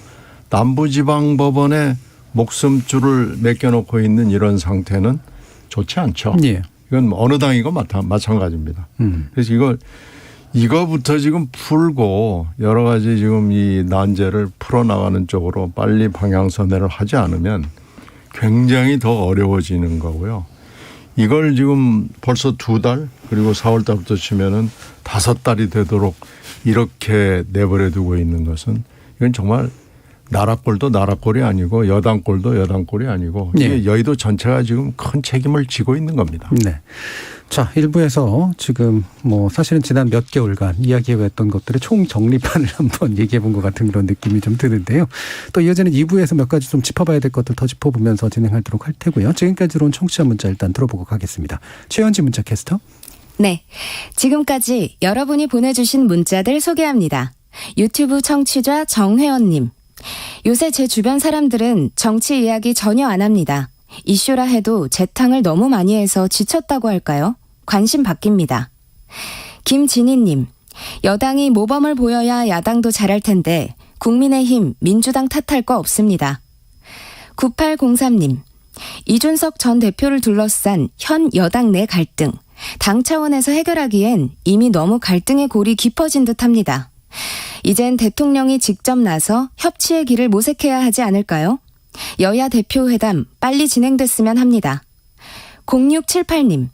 남부지방법원에 목숨줄을 맡겨놓고 있는 이런 상태는 좋지 않죠. 예. 이건 어느 당이고 마찬가지입니다. 그래서 이거부터 지금 풀고 여러 가지 지금 이 난제를 풀어나가는 쪽으로 빨리 방향선회를 하지 않으면 굉장히 더 어려워지는 거고요. 이걸 지금 벌써 2달 그리고 4월 달부터 치면은 5달이 되도록 이렇게 내버려 두고 있는 것은 이건 정말 나라꼴도 나라꼴이 아니고 여당꼴도 여당꼴이 아니고 이게 여의도 전체가 지금 큰 책임을 지고 있는 겁니다. 네. 자, 1부에서 지금 뭐 사실은 지난 몇 개월간 이야기해왔던 것들의 총정리판을 한번 얘기해 본 것 같은 그런 느낌이 좀 드는데요. 또 이어지는 2부에서 몇 가지 좀 짚어봐야 될 것들 더 짚어보면서 진행하도록 할 테고요. 지금까지 들어온 청취자 문자 일단 들어보고 가겠습니다. 최현지 문자 캐스터. 네. 지금까지 여러분이 보내주신 문자들 소개합니다. 유튜브 청취자 정회원님. 요새 제 주변 사람들은 정치 이야기 전혀 안 합니다. 이슈라 해도 재탕을 너무 많이 해서 지쳤다고 할까요? 관심 바뀝니다. 김진희님. 여당이 모범을 보여야 야당도 잘할 텐데 국민의힘, 민주당 탓할 거 없습니다. 9803님. 이준석 전 대표를 둘러싼 현 여당 내 갈등. 당 차원에서 해결하기엔 이미 너무 갈등의 골이 깊어진 듯합니다. 이젠 대통령이 직접 나서 협치의 길을 모색해야 하지 않을까요? 여야 대표 회담 빨리 진행됐으면 합니다. 0678님.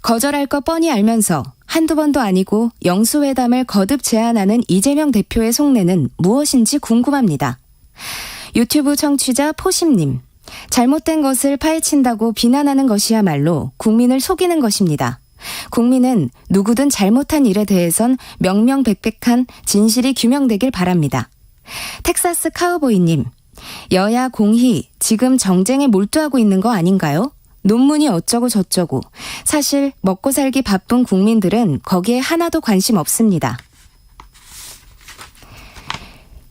거절할 거 뻔히 알면서 한두 번도 아니고 영수회담을 거듭 제안하는 이재명 대표의 속내는 무엇인지 궁금합니다. 유튜브 청취자 포심님. 잘못된 것을 파헤친다고 비난하는 것이야말로 국민을 속이는 것입니다. 국민은 누구든 잘못한 일에 대해선 명명백백한 진실이 규명되길 바랍니다. 텍사스 카우보이님. 여야 공히 지금 정쟁에 몰두하고 있는 거 아닌가요? 논문이 어쩌고 저쩌고. 사실 먹고 살기 바쁜 국민들은 거기에 하나도 관심 없습니다.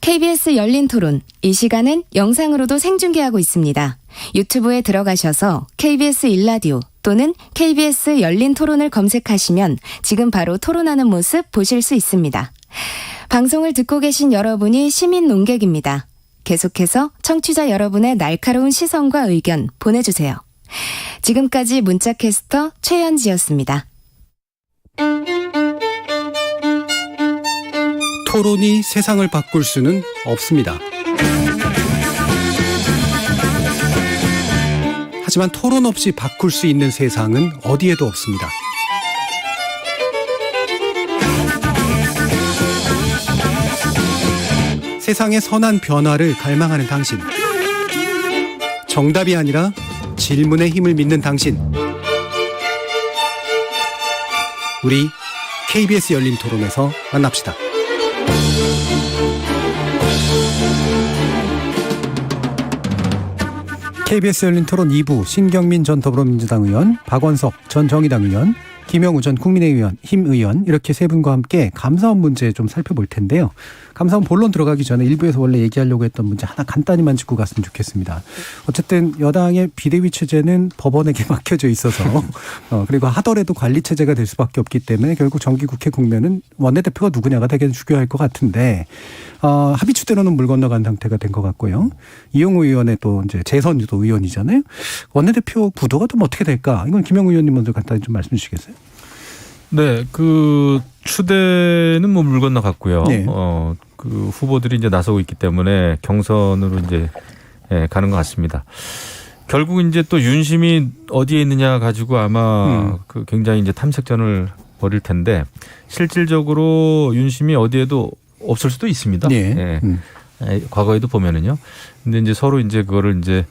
KBS 열린 토론. 이 시간은 영상으로도 생중계하고 있습니다. 유튜브에 들어가셔서 KBS 일라디오 또는 KBS 열린 토론을 검색하시면 지금 바로 토론하는 모습 보실 수 있습니다. 방송을 듣고 계신 여러분이 시민 논객입니다. 계속해서 청취자 여러분의 날카로운 시선과 의견 보내주세요. 지금까지 문자캐스터 최현지였습니다. 토론이 세상을 바꿀 수는 없습니다. 하지만 토론 없이 바꿀 수 있는 세상은 어디에도 없습니다. 세상의 선한 변화를 갈망하는 당신. 정답이 아니라 질문의 힘을 믿는 당신. 우리 KBS 열린 토론에서 만납시다. KBS 열린 토론 2부 신경민 전 더불어민주당 의원, 박원석 전 정의당 의원, 김영우 전 국민의힘 의원 이렇게 세 분과 함께 감사원 문제 좀 살펴볼 텐데요. 감사원 본론 들어가기 전에 일부에서 원래 얘기하려고 했던 문제 하나 간단히만 짚고 갔으면 좋겠습니다. 어쨌든 여당의 비대위 체제는 법원에게 맡겨져 있어서 그리고 하더라도 관리 체제가 될 수밖에 없기 때문에 결국 정기국회 국면은 원내대표가 누구냐가 되게 중요할 것 같은데 합의 추대로는 물 건너간 상태가 된 것 같고요. 이용우 의원의 또 이제 재선 유도 의원이잖아요. 원내대표 구도가 좀 어떻게 될까? 이건 김영우 의원님 먼저 간단히 좀 말씀 주시겠어요? 네, 그 추대는 뭐 물 건너갔고요. 네. 그 후보들이 이제 나서고 있기 때문에 경선으로 이제 가는 것 같습니다. 결국 이제 또 윤심이 어디에 있느냐 가지고 아마 그 굉장히 이제 탐색전을 벌일 텐데 실질적으로 윤심이 어디에도 없을 수도 있습니다. 네. 과거에도 보면은요. 근데 이제 서로 이제 그거를 이제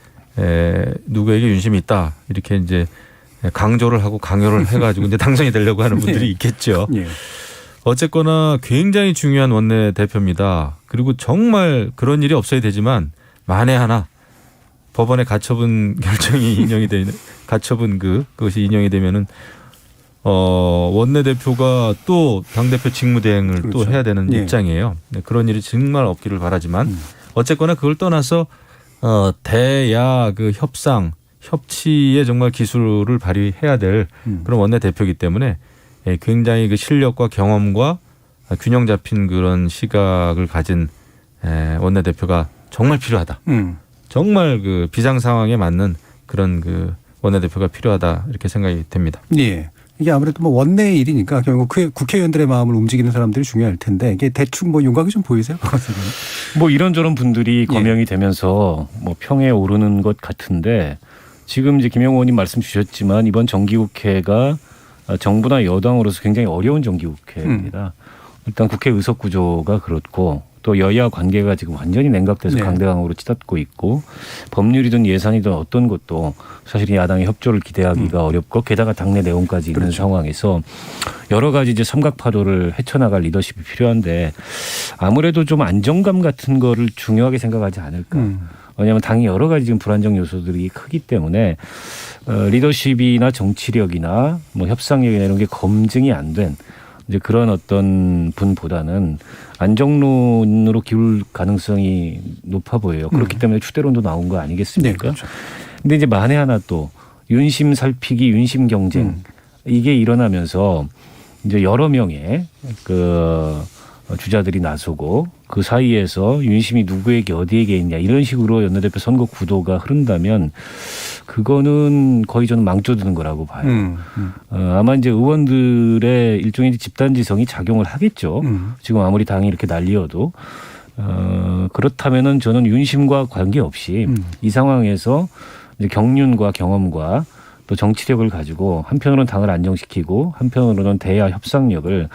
누구에게 윤심이 있다 이렇게 이제 강조를 하고 강요를 해가지고 이제 당선이 되려고 하는 분들이 있겠죠. 네. 어쨌거나 굉장히 중요한 원내대표입니다. 그리고 정말 그런 일이 없어야 되지만 만에 하나 법원의 가처분 결정이 인용이 되는 가처분 그것이 인용이 되면은 원내대표가 또 당대표 직무대행을 그렇죠. 또 해야 되는 네. 입장이에요. 네, 그런 일이 정말 없기를 바라지만 어쨌거나 그걸 떠나서 대야 그 협치에 정말 기술을 발휘해야 될 그런 원내대표이기 때문에 굉장히 그 실력과 경험과 균형 잡힌 그런 시각을 가진 원내대표가 정말 필요하다. 정말 그 비상 상황에 맞는 그런 그 원내대표가 필요하다 이렇게 생각이 됩니다. 예. 이게 아무래도 뭐 원내의 일이니까 결국 국회의원들의 마음을 움직이는 사람들이 중요할 텐데 이게 대충 뭐 윤곽이 좀 보이세요? 뭐 이런저런 분들이 거명이 되면서 뭐 평에 오르는 것 같은데 지금 이제 김영우 의원님 말씀 주셨지만 이번 정기국회가 정부나 여당으로서 굉장히 어려운 정기국회입니다. 일단 국회 의석 구조가 그렇고 또 여야 관계가 지금 완전히 냉각돼서 네. 강대강으로 치닫고 있고 법률이든 예산이든 어떤 것도 사실 야당의 협조를 기대하기가 어렵고 게다가 당내 내용까지 있는 그렇죠. 상황에서 여러 가지 이제 삼각파도를 헤쳐나갈 리더십이 필요한데 아무래도 좀 안정감 같은 거를 중요하게 생각하지 않을까. 왜냐하면 당이 여러 가지 지금 불안정 요소들이 크기 때문에 리더십이나 정치력이나 뭐 협상력이나 이런 게 검증이 안 된 이제 그런 어떤 분보다는 안정론으로 기울 가능성이 높아 보여요. 그렇기 때문에 추대론도 나온 거 아니겠습니까? 네, 그렇죠. 근데 이제 만에 하나 또 윤심 살피기, 윤심 경쟁 이게 일어나면서 이제 여러 명의 그 주자들이 나서고 그 사이에서 윤심이 누구에게 어디에게 있냐 이런 식으로 연내대표 선거 구도가 흐른다면 그거는 거의 저는 망조드는 거라고 봐요. 아마 이제 의원들의 일종의 집단지성이 작용을 하겠죠. 지금 아무리 당이 이렇게 난리여도 그렇다면은 저는 윤심과 관계없이 이 상황에서 이제 경륜과 경험과 또 정치력을 가지고 한편으로는 당을 안정시키고 한편으로는 대야 협상력을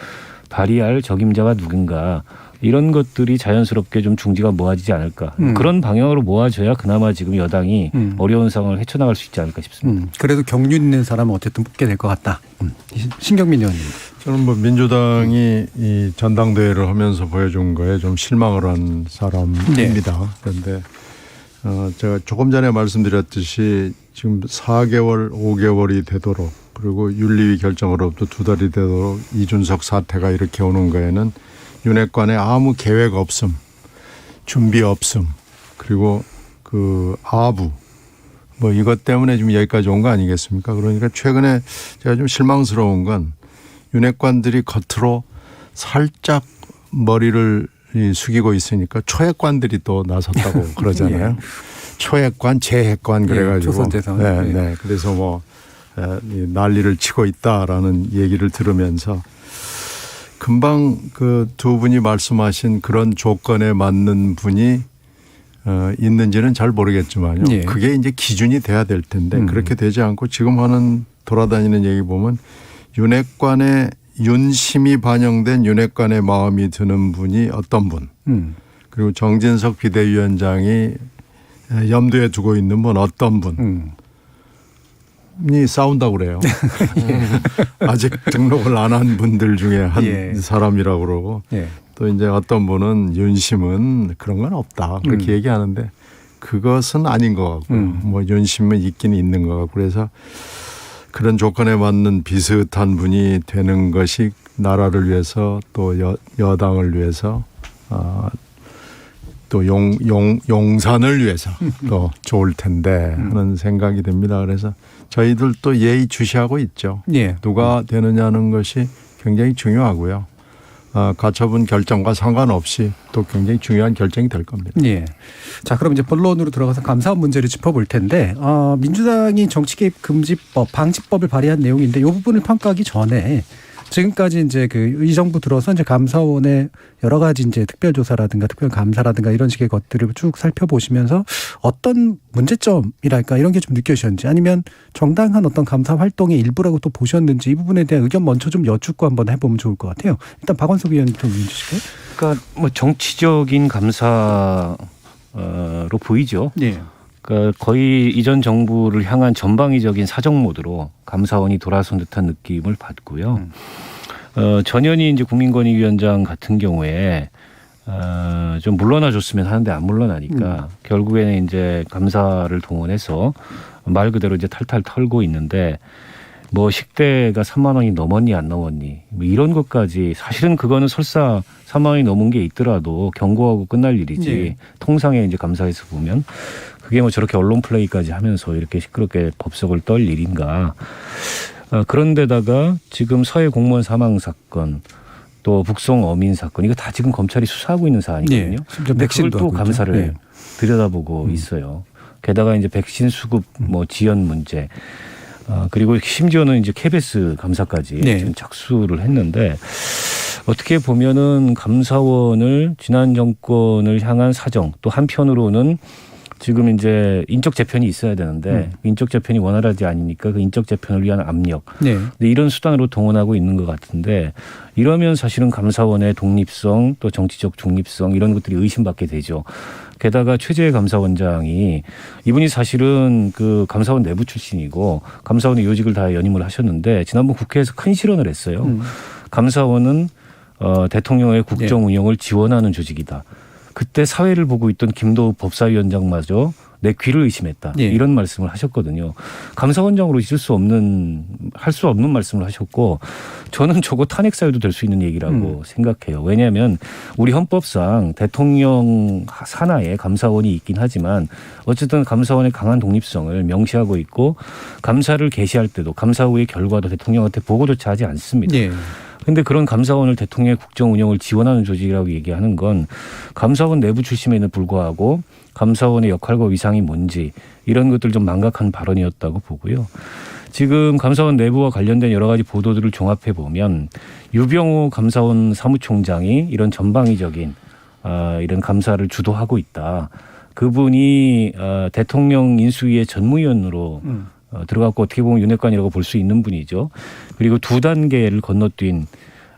발휘할 적임자가 누군가 이런 것들이 자연스럽게 좀 중지가 모아지지 않을까. 그런 방향으로 모아져야 그나마 지금 여당이 어려운 상황을 헤쳐나갈 수 있지 않을까 싶습니다. 그래도 경륜 있는 사람은 어쨌든 뽑게 될 것 같다. 신경민 의원님. 저는 뭐 민주당이 이 전당대회를 하면서 보여준 거에 좀 실망을 한 사람입니다. 그런데 제가 조금 전에 말씀드렸듯이 지금 4개월, 5개월이 되도록 그리고 윤리위 결정으로부터 2달이 되도록 이준석 사태가 이렇게 오는 거에는 윤핵관의 아무 계획 없음, 준비 없음, 그리고 그 아부 뭐 이것 때문에 지금 여기까지 온 거 아니겠습니까? 그러니까 최근에 제가 좀 실망스러운 건 윤핵관들이 겉으로 살짝 머리를 숙이고 있으니까 초핵관들이 또 나섰다고 그러잖아요. 초핵관, 재핵관 그래가지고. 초선재선. 네. 그래서 뭐 난리를 치고 있다라는 얘기를 들으면서 금방 그 두 분이 말씀하신 그런 조건에 맞는 분이 있는지는 잘 모르겠지만요. 예. 그게 이제 기준이 돼야 될 텐데 그렇게 되지 않고 지금 하는 돌아다니는 얘기 보면 윤핵관의 윤심이 반영된 윤핵관의 마음이 드는 분이 어떤 분 그리고 정진석 비대위원장이 염두에 두고 있는 분 어떤 분이 싸운다고 그래요. 아직 등록을 안 한 분들 중에 한 예. 사람이라고 그러고 예. 또 이제 어떤 분은 윤심은 그런 건 없다 그렇게 얘기하는데 그것은 아닌 것 같고 뭐 윤심은 있긴 있는 것 같고 그래서 그런 조건에 맞는 비슷한 분이 되는 것이 나라를 위해서 또 여당을 위해서 또 용산을 위해서 또 좋을 텐데 하는 생각이 듭니다. 그래서 저희들도 예의주시하고 있죠. 예. 누가 되느냐는 것이 굉장히 중요하고요. 가처분 결정과 상관없이 또 굉장히 중요한 결정이 될 겁니다. 예. 자, 그럼 이제 본론으로 들어가서 감사원 문제를 짚어볼 텐데, 민주당이 정치개입 금지법, 방지법을 발의한 내용인데, 이 부분을 평가하기 전에 지금까지 이제 이 정부 들어서 이제 감사원의 여러 가지 이제 특별조사라든가 특별감사라든가 이런 식의 것들을 쭉 살펴보시면서 어떤 문제점이랄까 이런 게 좀 느껴지셨는지 아니면 정당한 어떤 감사 활동의 일부라고 또 보셨는지 이 부분에 대한 의견 먼저 좀 여쭙고 한번 해보면 좋을 것 같아요. 일단 박원석 의원님 좀 의견 주실까요? 그러니까 뭐 정치적인 감사로 보이죠. 예. 그러니까 거의 이전 정부를 향한 전방위적인 사정 모드로 감사원이 돌아선 듯한 느낌을 받고요. 전현희 이제 국민권익위원장 같은 경우에 좀 물러나 줬으면 하는데 안 물러나니까 결국에는 이제 감사를 동원해서 말 그대로 이제 탈탈 털고 있는데 뭐 식대가 3만 원이 넘었니 안 넘었니 뭐 이런 것까지 사실은 그거는 설사 3만 원이 넘은 게 있더라도 경고하고 끝날 일이지 네. 통상의 이제 감사에서 보면 그게 뭐 저렇게 언론 플레이까지 하면서 이렇게 시끄럽게 법석을 떨 일인가. 그런데다가 지금 서해 공무원 사망 사건 또 북송 어민 사건 이거 다 지금 검찰이 수사하고 있는 사안이거든요. 근데 그걸 또 감사를 네. 들여다보고 있어요. 게다가 이제 백신 수급 뭐 지연 문제 그리고 심지어는 이제 KBS 감사까지 네. 지금 착수를 했는데 어떻게 보면은 감사원을 지난 정권을 향한 사정 또 한편으로는 지금 이제 인적 재편이 있어야 되는데 인적 재편이 원활하지 않으니까 그 인적 재편을 위한 압력. 네. 근데 이런 수단으로 동원하고 있는 것 같은데 이러면 사실은 감사원의 독립성 또 정치적 중립성 이런 것들이 의심받게 되죠. 게다가 최재해 감사원장이 이분이 사실은 그 감사원 내부 출신이고 감사원의 요직을 다 연임을 하셨는데 지난번 국회에서 큰 실언을 했어요. 감사원은 대통령의 국정 운영을 지원하는 조직이다. 그때 사회를 보고 있던 김도읍 법사위원장마저 내 귀를 의심했다. 예. 이런 말씀을 하셨거든요. 감사원장으로 할 수 없는 말씀을 하셨고 저는 저거 탄핵 사유도 될 수 있는 얘기라고 생각해요. 왜냐하면 우리 헌법상 대통령 산하에 감사원이 있긴 하지만 어쨌든 감사원의 강한 독립성을 명시하고 있고 감사를 개시할 때도 감사 후의 결과도 대통령한테 보고조차 하지 않습니다. 예. 그런데 그런 감사원을 대통령의 국정 운영을 지원하는 조직이라고 얘기하는 건 감사원 내부 출신에는 불구하고 감사원의 역할과 위상이 뭔지 이런 것들 좀 망각한 발언이었다고 보고요. 지금 감사원 내부와 관련된 여러 가지 보도들을 종합해 보면 유병호 감사원 사무총장이 이런 전방위적인 이런 감사를 주도하고 있다. 그분이 대통령 인수위의 전무위원으로 들어갔고 어떻게 보면 윤핵관이라고 볼 수 있는 분이죠. 그리고 두 단계를 건너뛴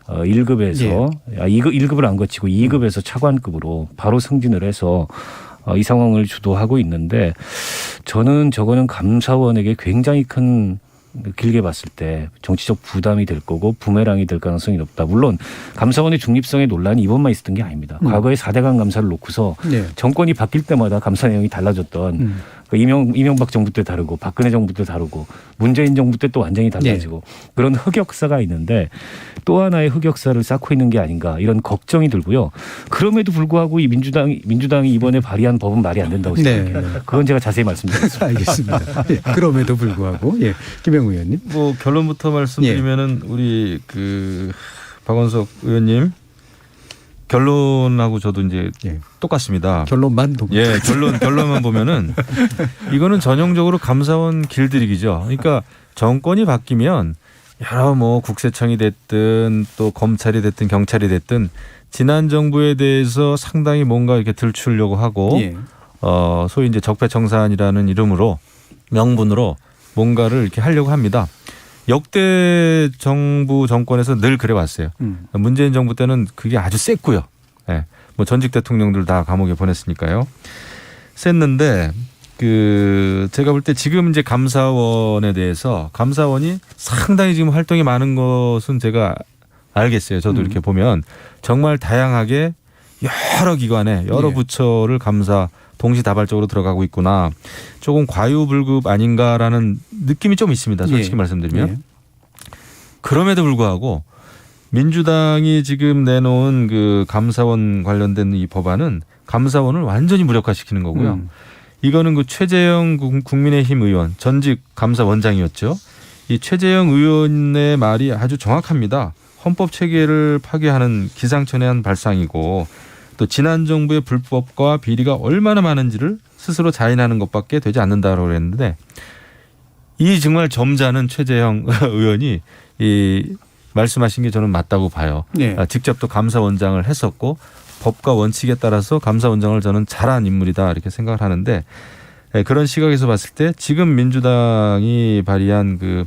1급에서 1급을 안 거치고 2급에서 차관급으로 바로 승진을 해서 이 상황을 주도하고 있는데 저는 저거는 감사원에게 굉장히 큰 길게 봤을 때 정치적 부담이 될 거고 부메랑이 될 가능성이 높다. 물론 감사원의 중립성의 논란이 이번만 있었던 게 아닙니다. 과거에 4대강 감사를 놓고서 정권이 바뀔 때마다 감사 내용이 달라졌던 이명박 정부 때 다르고 박근혜 정부 때 다르고 문재인 정부 때 또 완전히 달라지고 그런 흑역사가 있는데 또 하나의 흑역사를 쌓고 있는 게 아닌가 이런 걱정이 들고요. 그럼에도 불구하고 이 민주당이 이번에 발의한 법은 말이 안 된다고 생각해요. 그건 제가 자세히 말씀드리겠습니다. 알겠습니다. 예, 그럼에도 불구하고 김영우 의원님. 뭐 결론부터 말씀드리면은 우리 박원석 의원님 결론하고 저도 이제 똑같습니다. 결론만 보면. 예, 결론만 보면은 이거는 전형적으로 감사원 길들이기죠. 그러니까 정권이 바뀌면 여러 뭐 국세청이 됐든 또 검찰이 됐든 경찰이 됐든 지난 정부에 대해서 상당히 뭔가 이렇게 들추려고 하고 소위 이제 적폐청산이라는 이름으로 명분으로 뭔가를 이렇게 하려고 합니다. 역대 정부 정권에서 늘 그래 왔어요. 문재인 정부 때는 그게 아주 셌고요. 예. 뭐 전직 대통령들 다 감옥에 보냈으니까요. 셌는데 제가 볼 때 지금 이제 감사원에 대해서 감사원이 상당히 지금 활동이 많은 것은 제가 알겠어요. 저도 이렇게 보면 정말 다양하게 여러 기관에 여러 부처를 동시다발적으로 들어가고 있구나. 조금 과유불급 아닌가라는 느낌이 좀 있습니다. 솔직히 말씀드리면. 그럼에도 불구하고 민주당이 지금 내놓은 그 감사원 관련된 이 법안은 감사원을 완전히 무력화시키는 거고요. 이거는 그 최재형 국민의힘 의원 전직 감사원장이었죠. 이 최재형 의원의 말이 아주 정확합니다. 헌법 체계를 파괴하는 기상천외한 발상이고 또 지난 정부의 불법과 비리가 얼마나 많은지를 스스로 자인하는 것밖에 되지 않는다고 그랬는데 이 정말 점잖은 최재형 의원이 이 말씀하신 게 저는 맞다고 봐요. 직접 또 감사원장을 했었고 법과 원칙에 따라서 감사원장을 저는 잘한 인물이다 이렇게 생각을 하는데 그런 시각에서 봤을 때 지금 민주당이 발의한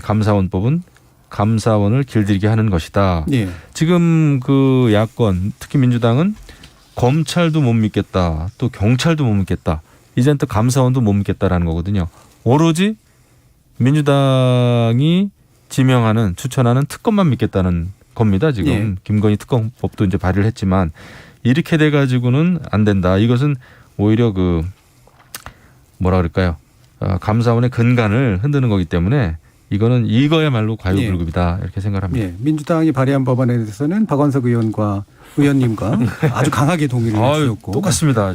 감사원법은 감사원을 길들이게 하는 것이다. 지금 그 야권 특히 민주당은 검찰도 못 믿겠다. 또 경찰도 못 믿겠다. 이젠 또 감사원도 못 믿겠다라는 거거든요. 오로지 민주당이 지명하는 추천하는 특검만 믿겠다는 겁니다. 지금 김건희 특검법도 이제 발의를 했지만 이렇게 돼 가지고는 안 된다. 이것은 오히려 뭐라 그럴까요? 감사원의 근간을 흔드는 거기 때문에 이거야말로 과유불급이다 이렇게 생각합니다. 민주당이 발의한 법안에 대해서는 박원석 의원님과 아주 강하게 동의를 해주셨고 똑같습니다.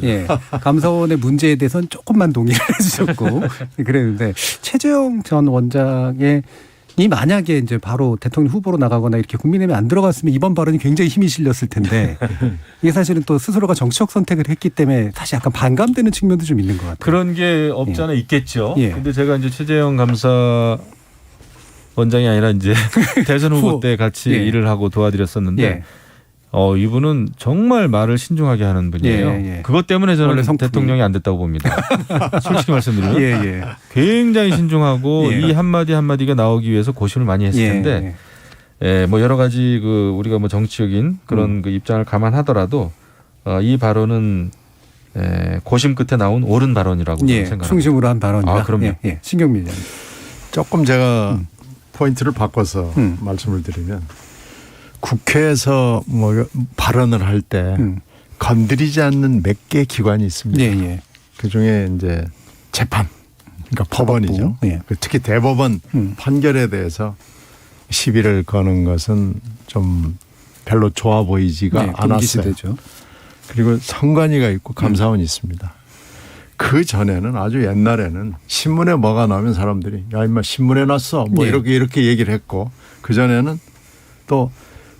감사원의 문제에 대해서는 조금만 동의를 해주셨고 그랬는데 최재형 전 원장의 이 만약에 이제 바로 대통령 후보로 나가거나 이렇게 국민의힘에 안 들어갔으면 이번 발언이 굉장히 힘이 실렸을 텐데 이게 사실은 또 스스로가 정치적 선택을 했기 때문에 다시 약간 반감되는 측면도 좀 있는 것 같아요. 그런 게 없지 않아 있겠죠. 근데 제가 이제 최재형 감사원장이 아니라 이제 대선 후보 때 같이 일을 하고 도와드렸었는데 이분은 정말 말을 신중하게 하는 분이에요. 그것 때문에 저는 대통령이 안 됐다고 봅니다. 솔직히 말씀드리면 굉장히 신중하고 이 한마디 한마디가 나오기 위해서 고심을 많이 했을 텐데 뭐 여러 가지 우리가 뭐 정치적인 그런 입장을 감안하더라도 이 발언은 고심 끝에 나온 옳은 발언이라고 생각합니다. 충심으로 한 발언이다. 그럼요. 신경민 의원님. 조금 제가 포인트를 바꿔서 말씀을 드리면 국회에서 뭐 발언을 할 때 건드리지 않는 몇 개 기관이 있습니다. 그 중에 이제 재판, 그러니까 법원이죠. 특히 대법원 판결에 대해서 시비를 거는 것은 좀 별로 좋아 보이지가 않았어요. 그리고 선관위가 있고 감사원이 있습니다. 그 전에는 아주 옛날에는 신문에 뭐가 나오면 사람들이 야 임마 신문에 났어 뭐 이렇게 얘기를 했고 그 전에는 또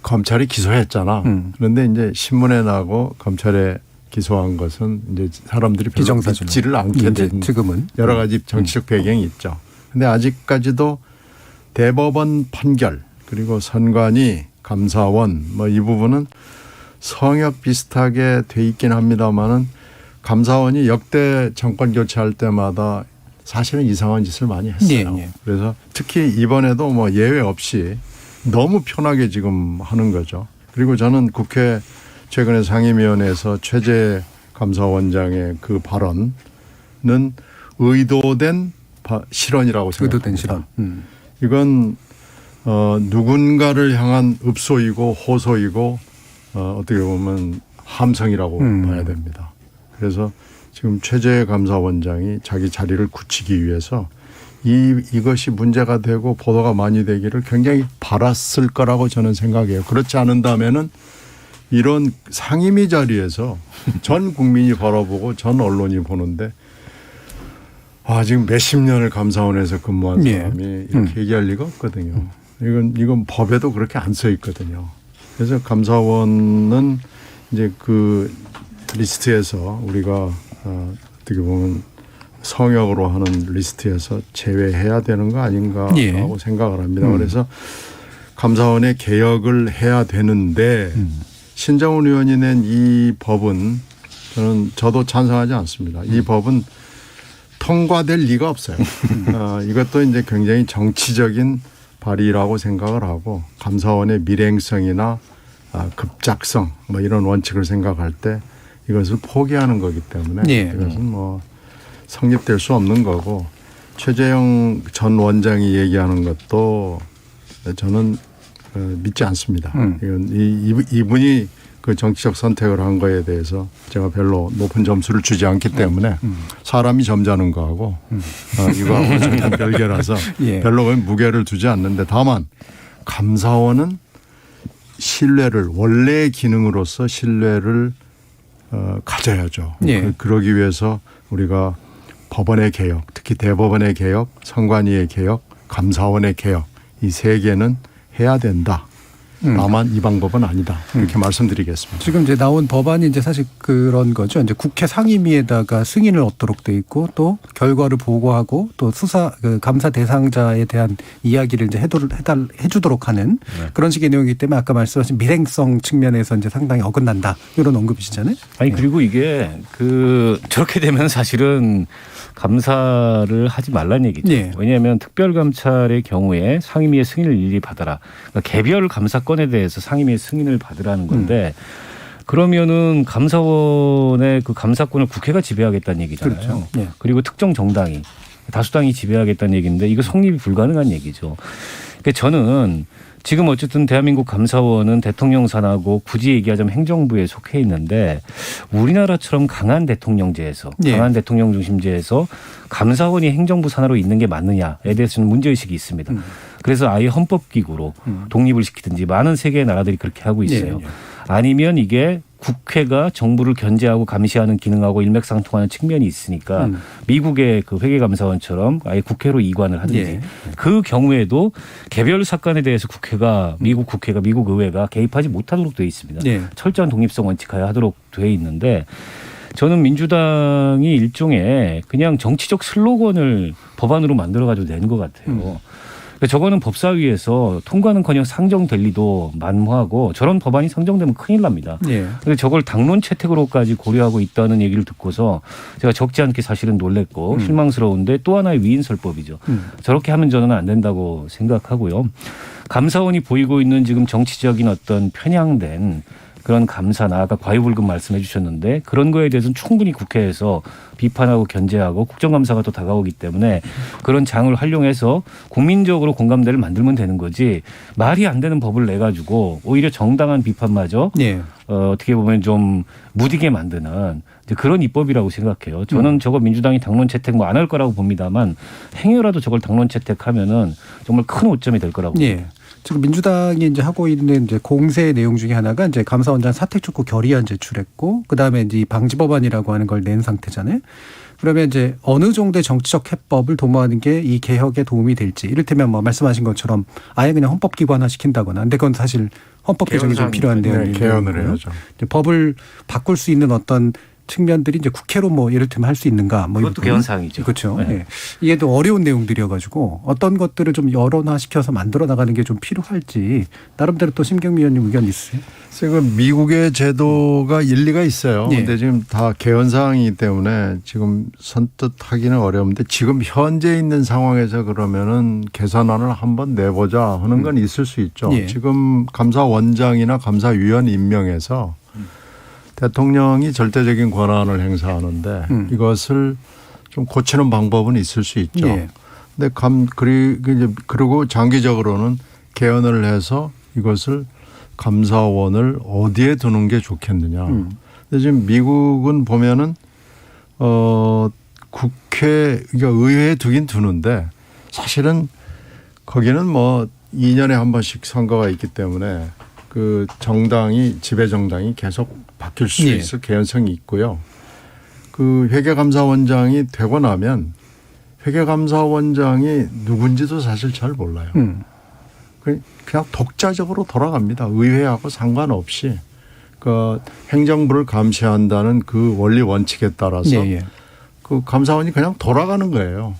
검찰이 기소했잖아. 그런데 이제 신문에 나고 검찰에 기소한 것은 이제 사람들이 별로 믿지를 않게 된 지금은 여러 가지 정치적 배경이 있죠. 그런데 아직까지도 대법원 판결 그리고 선관위 감사원 뭐 이 부분은 성역 비슷하게 돼 있긴 합니다만은 감사원이 역대 정권 교체할 때마다 사실은 이상한 짓을 많이 했어요. 그래서 특히 이번에도 뭐 예외 없이 너무 편하게 지금 하는 거죠. 그리고 저는 국회 최근에 상임위원회에서 최재 감사원장의 그 발언은 의도된 실언이라고 생각합니다. 의도된 실언. 이건 누군가를 향한 읍소이고 호소이고 어떻게 보면 함성이라고 봐야 됩니다. 그래서 지금 최재 감사원장이 자기 자리를 굳히기 위해서 이것이 문제가 되고 보도가 많이 되기를 굉장히 바랐을 거라고 저는 생각해요. 그렇지 않은다면은 이런 상임위 자리에서 전 국민이 바라보고 전 언론이 보는데 지금 몇십 년을 감사원에서 근무한 사람이 이렇게 얘기할 리가 없거든요. 이건 법에도 그렇게 안 써 있거든요. 그래서 감사원은 이제 그 리스트에서 우리가 어떻게 보면 성역으로 하는 리스트에서 제외해야 되는 거 아닌가라고 생각을 합니다. 그래서 감사원의 개혁을 해야 되는데 신정훈 의원이 낸 이 법은 저도 찬성하지 않습니다. 이 법은 통과될 리가 없어요. 이것도 이제 굉장히 정치적인 발의라고 생각을 하고 감사원의 밀행성이나 급작성 뭐 이런 원칙을 생각할 때 이것을 포기하는 거기 때문에 예. 이것은 뭐 성립될 수 없는 거고 최재형 전 원장이 얘기하는 것도 저는 믿지 않습니다. 이건 이분이 그 정치적 선택을 한 거에 대해서 제가 별로 높은 점수를 주지 않기 때문에 사람이 점잖은 거하고 이거하고 전혀 별개라서 예. 별로 무게를 두지 않는데 다만 감사원은 신뢰를 원래의 기능으로서 신뢰를 가져야죠. 예. 그러기 위해서 우리가 법원의 개혁, 특히 대법원의 개혁, 선관위의 개혁, 감사원의 개혁 이 세 개는 해야 된다. 다만 이 방법은 아니다. 이렇게 말씀드리겠습니다. 지금 이제 나온 법안이 이제 사실 그런 거죠. 이제 국회 상임위에다가 승인을 얻도록 돼 있고 또 결과를 보고하고 또 수사 감사 대상자에 대한 이야기를 이제 해주도록 하는 그런 식의 내용이기 때문에 아까 말씀하신 밀행성 측면에서 이제 상당히 어긋난다 이런 언급이시잖아요. 아니 그리고 이게 저렇게 되면 사실은 감사를 하지 말란 얘기죠. 예. 왜냐하면 특별감찰의 경우에 상임위의 승인을 일일이 받아라. 그러니까 개별 감사건에 대해서 상임위의 승인을 받으라는 건데 그러면은 감사원의 그 감사권을 국회가 지배하겠다는 얘기잖아요. 그렇죠. 예. 그리고 특정 정당이 다수당이 지배하겠다는 얘기인데 이거 성립이 불가능한 얘기죠. 그러니까 저는 지금 어쨌든 대한민국 감사원은 대통령 산하고 굳이 얘기하자면 행정부에 속해 있는데 우리나라처럼 강한 대통령제에서 예. 강한 대통령 중심제에서 감사원이 행정부 산하로 있는 게 맞느냐에 대해서는 문제의식이 있습니다. 그래서 아예 헌법기구로 독립을 시키든지 많은 세계의 나라들이 그렇게 하고 있어요. 예. 아니면 이게 국회가 정부를 견제하고 감시하는 기능하고 일맥상통하는 측면이 있으니까 미국의 그 회계감사원처럼 아예 국회로 이관을 하든지 예. 그 경우에도 개별 사건에 대해서 미국 국회가 미국 의회가 개입하지 못하도록 되어 있습니다. 예. 철저한 독립성 원칙하에 하도록 되어 있는데 저는 민주당이 일종의 그냥 정치적 슬로건을 법안으로 만들어가지고 낸 것 같아요. 그러니까 저거는 법사위에서 통과는커녕 상정될 리도 만무하고 저런 법안이 상정되면 큰일 납니다. 예. 근데 저걸 당론 채택으로까지 고려하고 있다는 얘기를 듣고서 제가 적지 않게 사실은 놀랬고 실망스러운데 또 하나의 위인설법이죠. 저렇게 하면 저는 안 된다고 생각하고요. 감사원이 보이고 있는 지금 정치적인 어떤 편향된 그런 감사나 아까 과유불급 말씀해 주셨는데 그런 거에 대해서는 충분히 국회에서 비판하고 견제하고 국정감사가 또 다가오기 때문에 그런 장을 활용해서 국민적으로 공감대를 만들면 되는 거지 말이 안 되는 법을 내가지고 오히려 정당한 비판마저 예. 어떻게 보면 좀 무디게 만드는 그런 입법이라고 생각해요. 저는 저거 민주당이 당론 채택 뭐 안 할 거라고 봅니다만 행여라도 저걸 당론 채택하면은 정말 큰 오점이 될 거라고 봅니다. 예. 지금 민주당이 이제 하고 있는 이제 공세 내용 중에 하나가 이제 감사원장 사퇴 촉구 결의안 제출했고 그다음에 이제 이 방지법안이라고 하는 걸 낸 상태잖아요. 그러면 이제 어느 정도의 정치적 해법을 도모하는 게 이 개혁에 도움이 될지 이를테면 뭐 말씀하신 것처럼 아예 그냥 헌법기관화 시킨다거나 근데 그건 사실 헌법 개정이 좀 필요한 내용이고요. 개헌을 해야죠. 법을 바꿀 수 있는 어떤 측면들이 이제 국회로 뭐 예를들면 할 수 있는가 뭐 그것도 개헌사항이죠. 그렇죠. 네. 예. 이게 또 어려운 내용들이어가지고 어떤 것들을 좀 여론화시켜서 만들어 나가는 게 좀 필요할지 나름대로 또 심경미 의원님 의견 있으세요? 지금 미국의 제도가 일리가 있어요. 예. 근데 지금 다 개헌 사항이기 때문에 지금 선뜻 하기는 어려운데 지금 현재 있는 상황에서 그러면은 개선안을 한번 내보자 하는 건 있을 수 있죠. 예. 지금 감사원장이나 감사위원 임명해서 대통령이 절대적인 권한을 행사하는데 이것을 좀 고치는 방법은 있을 수 있죠. 예. 근데 그리고 장기적으로는 개헌을 해서 이것을 감사원을 어디에 두는 게 좋겠느냐. 근데 지금 미국은 보면은 국회, 그러니까 의회에 두긴 두는데 사실은 거기는 뭐 2년에 한 번씩 선거가 있기 때문에 그 정당이 지배 정당이 계속 바뀔 수 예. 있을 개연성이 있고요. 그 회계감사원장이 되고 나면 회계감사원장이 누군지도 사실 잘 몰라요. 그냥 독자적으로 돌아갑니다. 의회하고 상관없이 그 행정부를 감시한다는 그 원리 원칙에 따라서 예. 그 감사원이 그냥 돌아가는 거예요.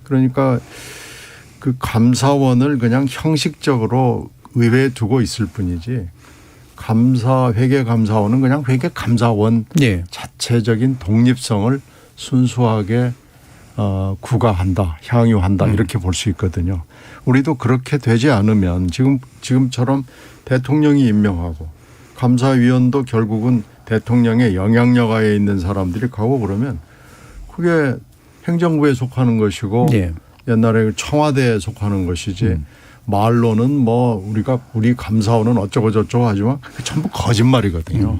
그러니까 그 감사원을 그냥 형식적으로 의회에 두고 있을 뿐이지 회계감사원은 그냥 회계감사원 예. 자체적인 독립성을 순수하게 구가한다, 향유한다 이렇게 볼 수 있거든요. 우리도 그렇게 되지 않으면 지금처럼 대통령이 임명하고 감사위원도 결국은 대통령의 영향력하에 있는 사람들이 가고 그러면 그게 행정부에 속하는 것이고 예. 옛날에 청와대에 속하는 것이지 말로는 뭐 우리 감사원은 어쩌고 저쩌고 하지만 그게 전부 거짓말이거든요.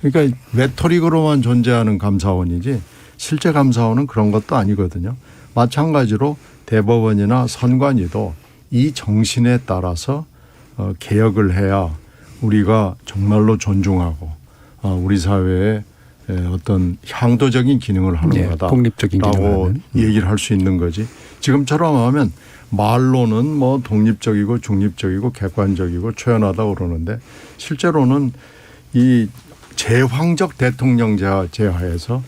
그러니까 레토릭으로만 존재하는 감사원이지 실제 감사원은 그런 것도 아니거든요. 마찬가지로 대법원이나 선관위도 이 정신에 따라서 개혁을 해야 우리가 정말로 존중하고 우리 사회에 어떤 향도적인 기능을 하는 거다. 독립적인 라고 기능을 얘기를 할 수 있는 거지. 지금처럼 하면 말로는 뭐 독립적이고 중립적이고 객관적이고 초연하다 그러는데 실제로는 이 제황적 대통령 제하에서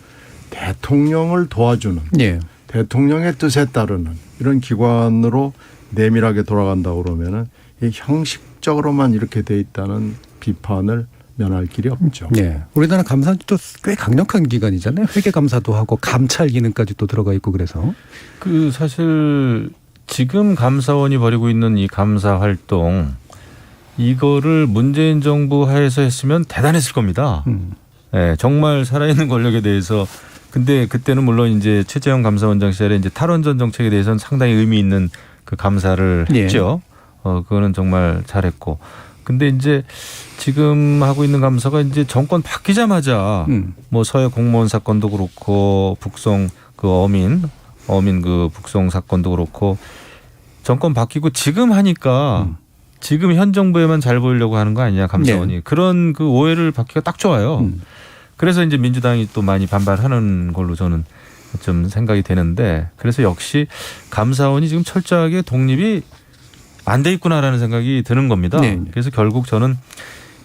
대통령을 도와주는 예. 대통령의 뜻에 따르는 이런 기관으로 내밀하게 돌아간다고 그러면은 이 형식적으로만 이렇게 돼 있다는 비판을 면할 길이 없죠. 예. 우리나라 감사도 꽤 강력한 기관이잖아요. 회계감사도 하고 감찰 기능까지 또 들어가 있고 그래서. 그 사실 지금 감사원이 벌이고 있는 이 감사 활동 이거를 문재인 정부 하에서 했으면 대단했을 겁니다. 네, 정말 살아있는 권력에 대해서. 근데 그때는 물론 이제 최재형 감사원장 시절에 이제 탈원전 정책에 대해서는 상당히 의미 있는 그 감사를 했죠. 그거는 정말 잘했고. 근데 이제 지금 하고 있는 감사가 이제 정권 바뀌자마자 뭐 서해 공무원 사건도 그렇고 북송 그 어민 그 북송 사건도 그렇고 정권 바뀌고 지금 하니까 지금 현 정부에만 잘 보이려고 하는 거 아니냐 감사원이. 네. 그런 그 오해를 받기가 딱 좋아요. 그래서 이제 민주당이 또 많이 반발하는 걸로 저는 좀 생각이 되는데 그래서 역시 감사원이 지금 철저하게 독립이 안 돼 있구나라는 생각이 드는 겁니다. 네. 그래서 결국 저는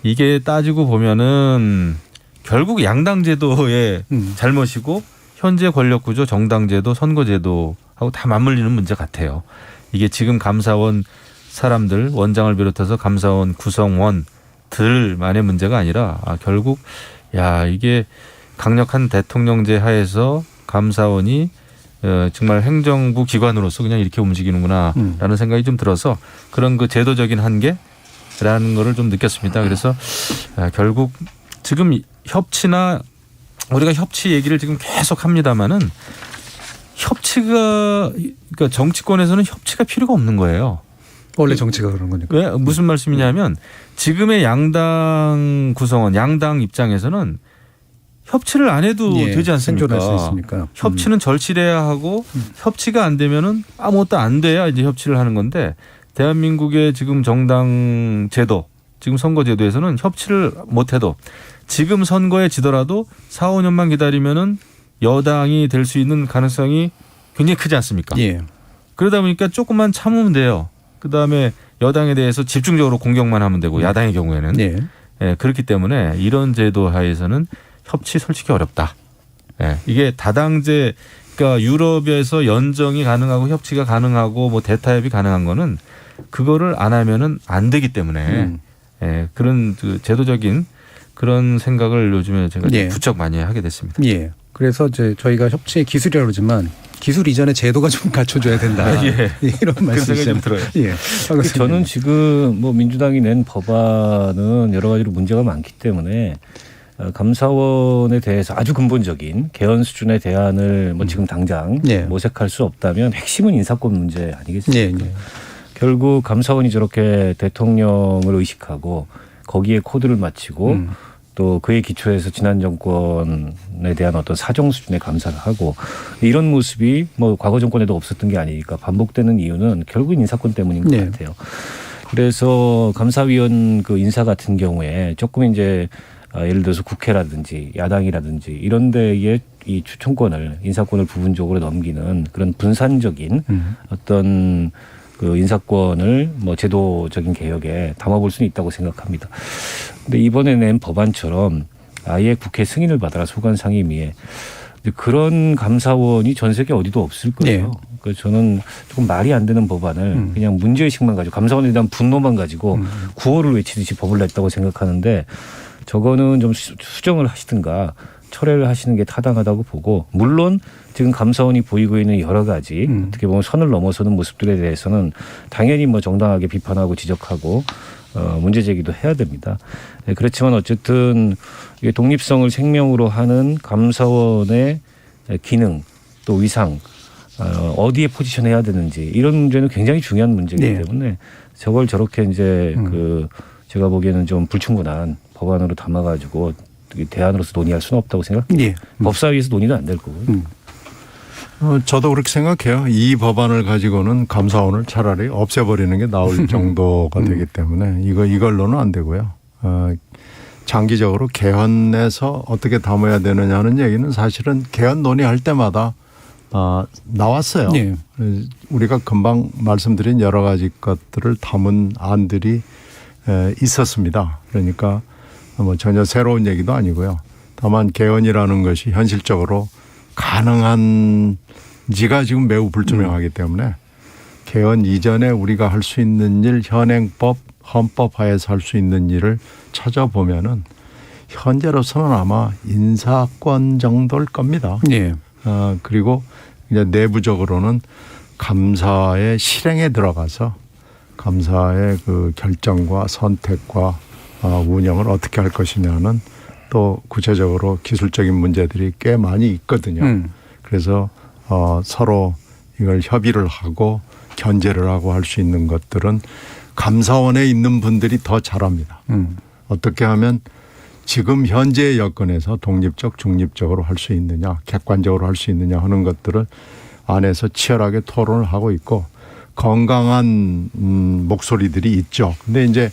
이게 따지고 보면은 결국 양당제도의 잘못이고 현재 권력구조 정당제도 선거제도하고 다 맞물리는 문제 같아요. 이게 지금 감사원 사람들 원장을 비롯해서 감사원 구성원들만의 문제가 아니라 결국 이게 강력한 대통령제 하에서 감사원이 정말 행정부 기관으로서 그냥 이렇게 움직이는구나라는 생각이 좀 들어서 그런 그 제도적인 한계라는 거를 좀 느꼈습니다. 그래서 결국 지금 협치나 우리가 협치 얘기를 지금 계속 합니다마는 그러니까 정치권에서는 협치가 필요가 없는 거예요. 원래 정치가 그런 거니까. 왜 무슨 말씀이냐면 지금의 양당 구성원, 양당 입장에서는 협치를 안 해도 되지 않습니까? 생존할 수 있으니까. 협치는 절실해야 하고 협치가 안 되면은 아무것도 안 돼야 이제 협치를 하는 건데 대한민국의 지금 정당 제도, 지금 선거 제도에서는 협치를 못 해도 지금 선거에 지더라도 4, 5년만 기다리면은 여당이 될 수 있는 가능성이 굉장히 크지 않습니까? 예. 그러다 보니까 조금만 참으면 돼요. 그다음에 여당에 대해서 집중적으로 공격만 하면 되고 야당의 경우에는 그렇기 때문에 이런 제도 하에서는 협치 솔직히 어렵다. 이게 다당제 그러니까 유럽에서 연정이 가능하고 협치가 가능하고 뭐 대타협이 가능한 거는 그거를 안 하면은 안 되기 때문에 그런 그 제도적인 그런 생각을 요즘에 제가 부쩍 많이 하게 됐습니다. 예. 그래서 이제 저희가 협치의 기술이라고 그러지만 기술 이전에 제도가 좀 갖춰줘야 된다. 이런 말씀이 좀 들어요. 저는 지금 뭐 민주당이 낸 법안은 여러 가지로 문제가 많기 때문에 감사원에 대해서 아주 근본적인 개헌 수준의 대안을 뭐 지금 당장 모색할 수 없다면 핵심은 인사권 문제 아니겠습니까? 결국 감사원이 저렇게 대통령을 의식하고 거기에 코드를 맞추고 또 그에 기초해서 지난 정권에 대한 어떤 사정 수준의 감사를 하고 이런 모습이 뭐 과거 정권에도 없었던 게 아니니까 반복되는 이유는 결국 인사권 때문인 것 같아요. 그래서 감사위원 그 인사 같은 경우에 조금 이제 예를 들어서 국회라든지 야당이라든지 이런 데에 이 추천권을 인사권을 부분적으로 넘기는 그런 분산적인 어떤 그 인사권을 뭐 제도적인 개혁에 담아볼 수는 있다고 생각합니다. 근데 이번에 낸 법안처럼 아예 국회 승인을 받아라 소관 상임위에 이제 그런 감사원이 전 세계 어디도 없을 거예요. 그래서 저는 조금 말이 안 되는 법안을 그냥 문제의식만 가지고 감사원에 대한 분노만 가지고 구호를 외치듯이 법을 냈다고 생각하는데 저거는 좀 수정을 하시든가 철회를 하시는 게 타당하다고 보고 물론 지금 감사원이 보이고 있는 여러 가지 어떻게 보면 선을 넘어서는 모습들에 대해서는 당연히 뭐 정당하게 비판하고 지적하고 문제 제기도 해야 됩니다. 네, 그렇지만 어쨌든 이게 독립성을 생명으로 하는 감사원의 기능 또 위상 어디에 포지션해야 되는지 이런 문제는 굉장히 중요한 문제이기 때문에 저걸 저렇게 이제 그 제가 보기에는 좀 불충분한 법안으로 담아가지고 대안으로서 논의할 수는 없다고 생각해요. 법사위에서 논의도 안 될 거고요. 저도 그렇게 생각해요. 이 법안을 가지고는 감사원을 차라리 없애버리는 게 나을 정도가 되기 때문에 이걸로는 안 되고요. 장기적으로 개헌에서 어떻게 담아야 되느냐는 얘기는 사실은 개헌 논의할 때마다 나왔어요. 우리가 금방 말씀드린 여러 가지 것들을 담은 안들이 있었습니다. 그러니까 뭐 전혀 새로운 얘기도 아니고요. 다만 개헌이라는 것이 현실적으로 가능한지가 지금 매우 불투명하기 때문에 개헌 이전에 우리가 할 수 있는 일, 현행법, 헌법 하에서 할 수 있는 일을 찾아보면은 현재로서는 아마 인사권 정도일 겁니다. 그리고 이제 내부적으로는 감사의 실행에 들어가서 감사의 그 결정과 선택과 운영을 어떻게 할 것이냐는 또 구체적으로 기술적인 문제들이 꽤 많이 있거든요. 그래서 서로 이걸 협의를 하고 견제를 하고 할 수 있는 것들은 감사원에 있는 분들이 더 잘합니다. 어떻게 하면 지금 현재의 여건에서 독립적, 중립적으로 할 수 있느냐, 객관적으로 할 수 있느냐 하는 것들을 안에서 치열하게 토론을 하고 있고 건강한 목소리들이 있죠. 근데 이제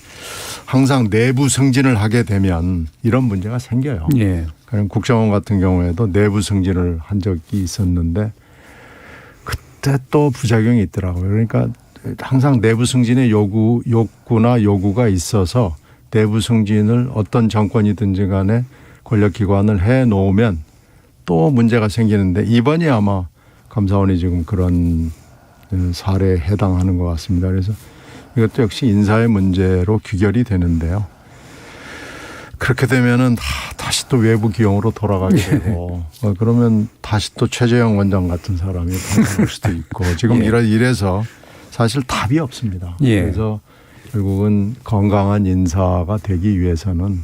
항상 내부 승진을 하게 되면 이런 문제가 생겨요. 그럼 국정원 같은 경우에도 내부 승진을 한 적이 있었는데 그때 또 부작용이 있더라고요. 그러니까 항상 내부 승진의 욕구나 요구가 있어서 내부 승진을 어떤 정권이든지 간에 권력기관을 해놓으면 또 문제가 생기는데 이번이 아마 감사원이 지금 그런 사례에 해당하는 것 같습니다. 그래서 이것도 역시 인사의 문제로 귀결이 되는데요. 그렇게 되면은 다시 또 외부 기용으로 돌아가게 되고 그러면 다시 또 최재형 원장 같은 사람이 나올 수도 있고 지금 이래서 사실 답이 없습니다. 그래서 결국은 건강한 인사가 되기 위해서는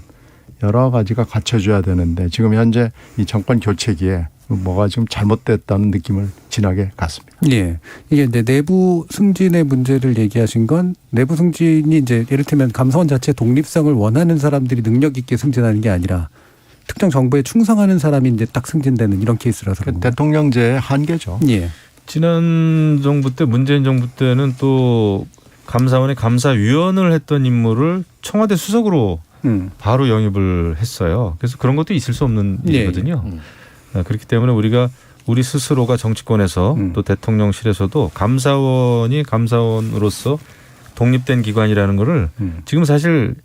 여러 가지가 갖춰져야 되는데 지금 현재 이 정권 교체기에 뭐가 지금 잘못됐다는 느낌을 진하게 갖습니다. 이게 이제 내부 승진의 문제를 얘기하신 건 내부 승진이 이제 이를테면 감사원 자체 독립성을 원하는 사람들이 능력 있게 승진하는 게 아니라 특정 정부에 충성하는 사람이 이제 딱 승진되는 이런 케이스라서 그런가요? 대통령제의 한계죠. 지난 정부 때 문재인 정부 때는 또 감사원의 감사위원을 했던 인물을 청와대 수석으로 바로 영입을 했어요. 그래서 그런 것도 있을 수 없는 일이거든요. 그렇기 때문에 우리 스스로가 정치권에서 또 대통령실에서도 감사원이 감사원으로서 독립된 기관이라는 거를 지금 사실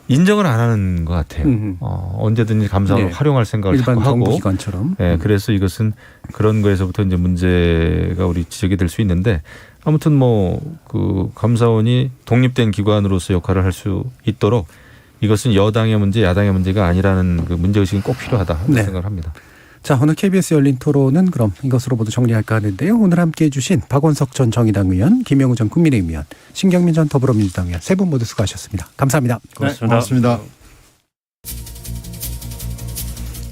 인정을 안 하는 것 같아요. 언제든지 감사원을 활용할 생각을 일반 하고 정부기관처럼. 그래서 이것은 그런 거에서부터 이제 문제가 우리 지적이 될 수 있는데 아무튼 뭐 그 감사원이 독립된 기관으로서 역할을 할 수 있도록 이것은 여당의 문제, 야당의 문제가 아니라는 그 문제의식은 꼭 필요하다 생각을 합니다. 자, 오늘 KBS 열린 토론은 그럼 이것으로 모두 정리할까 하는데요. 오늘 함께해 주신 박원석 전 정의당 의원, 김영우 전 국민의힘 의원, 신경민 전 더불어민주당 의원 세 분 모두 수고하셨습니다. 감사합니다. 고맙습니다.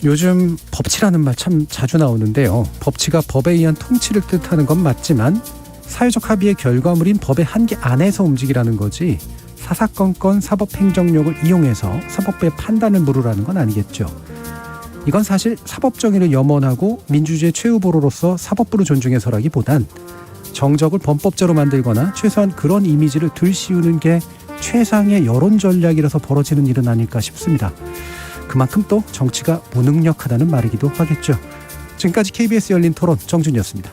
요즘 법치라는 말 참 자주 나오는데요. 법치가 법에 의한 통치를 뜻하는 건 맞지만 사회적 합의의 결과물인 법의 한계 안에서 움직이라는 거지 사사건건 사법행정력을 이용해서 사법부의 판단을 물으라는 건 아니겠죠. 이건 사실 사법정의를 염원하고 민주주의 최후보로서 사법부를 존중해서라기보단 정적을 범법자로 만들거나 최소한 그런 이미지를 들씌우는 게 최상의 여론 전략이라서 벌어지는 일은 아닐까 싶습니다. 그만큼 또 정치가 무능력하다는 말이기도 하겠죠. 지금까지 KBS 열린 토론 정준이었습니다.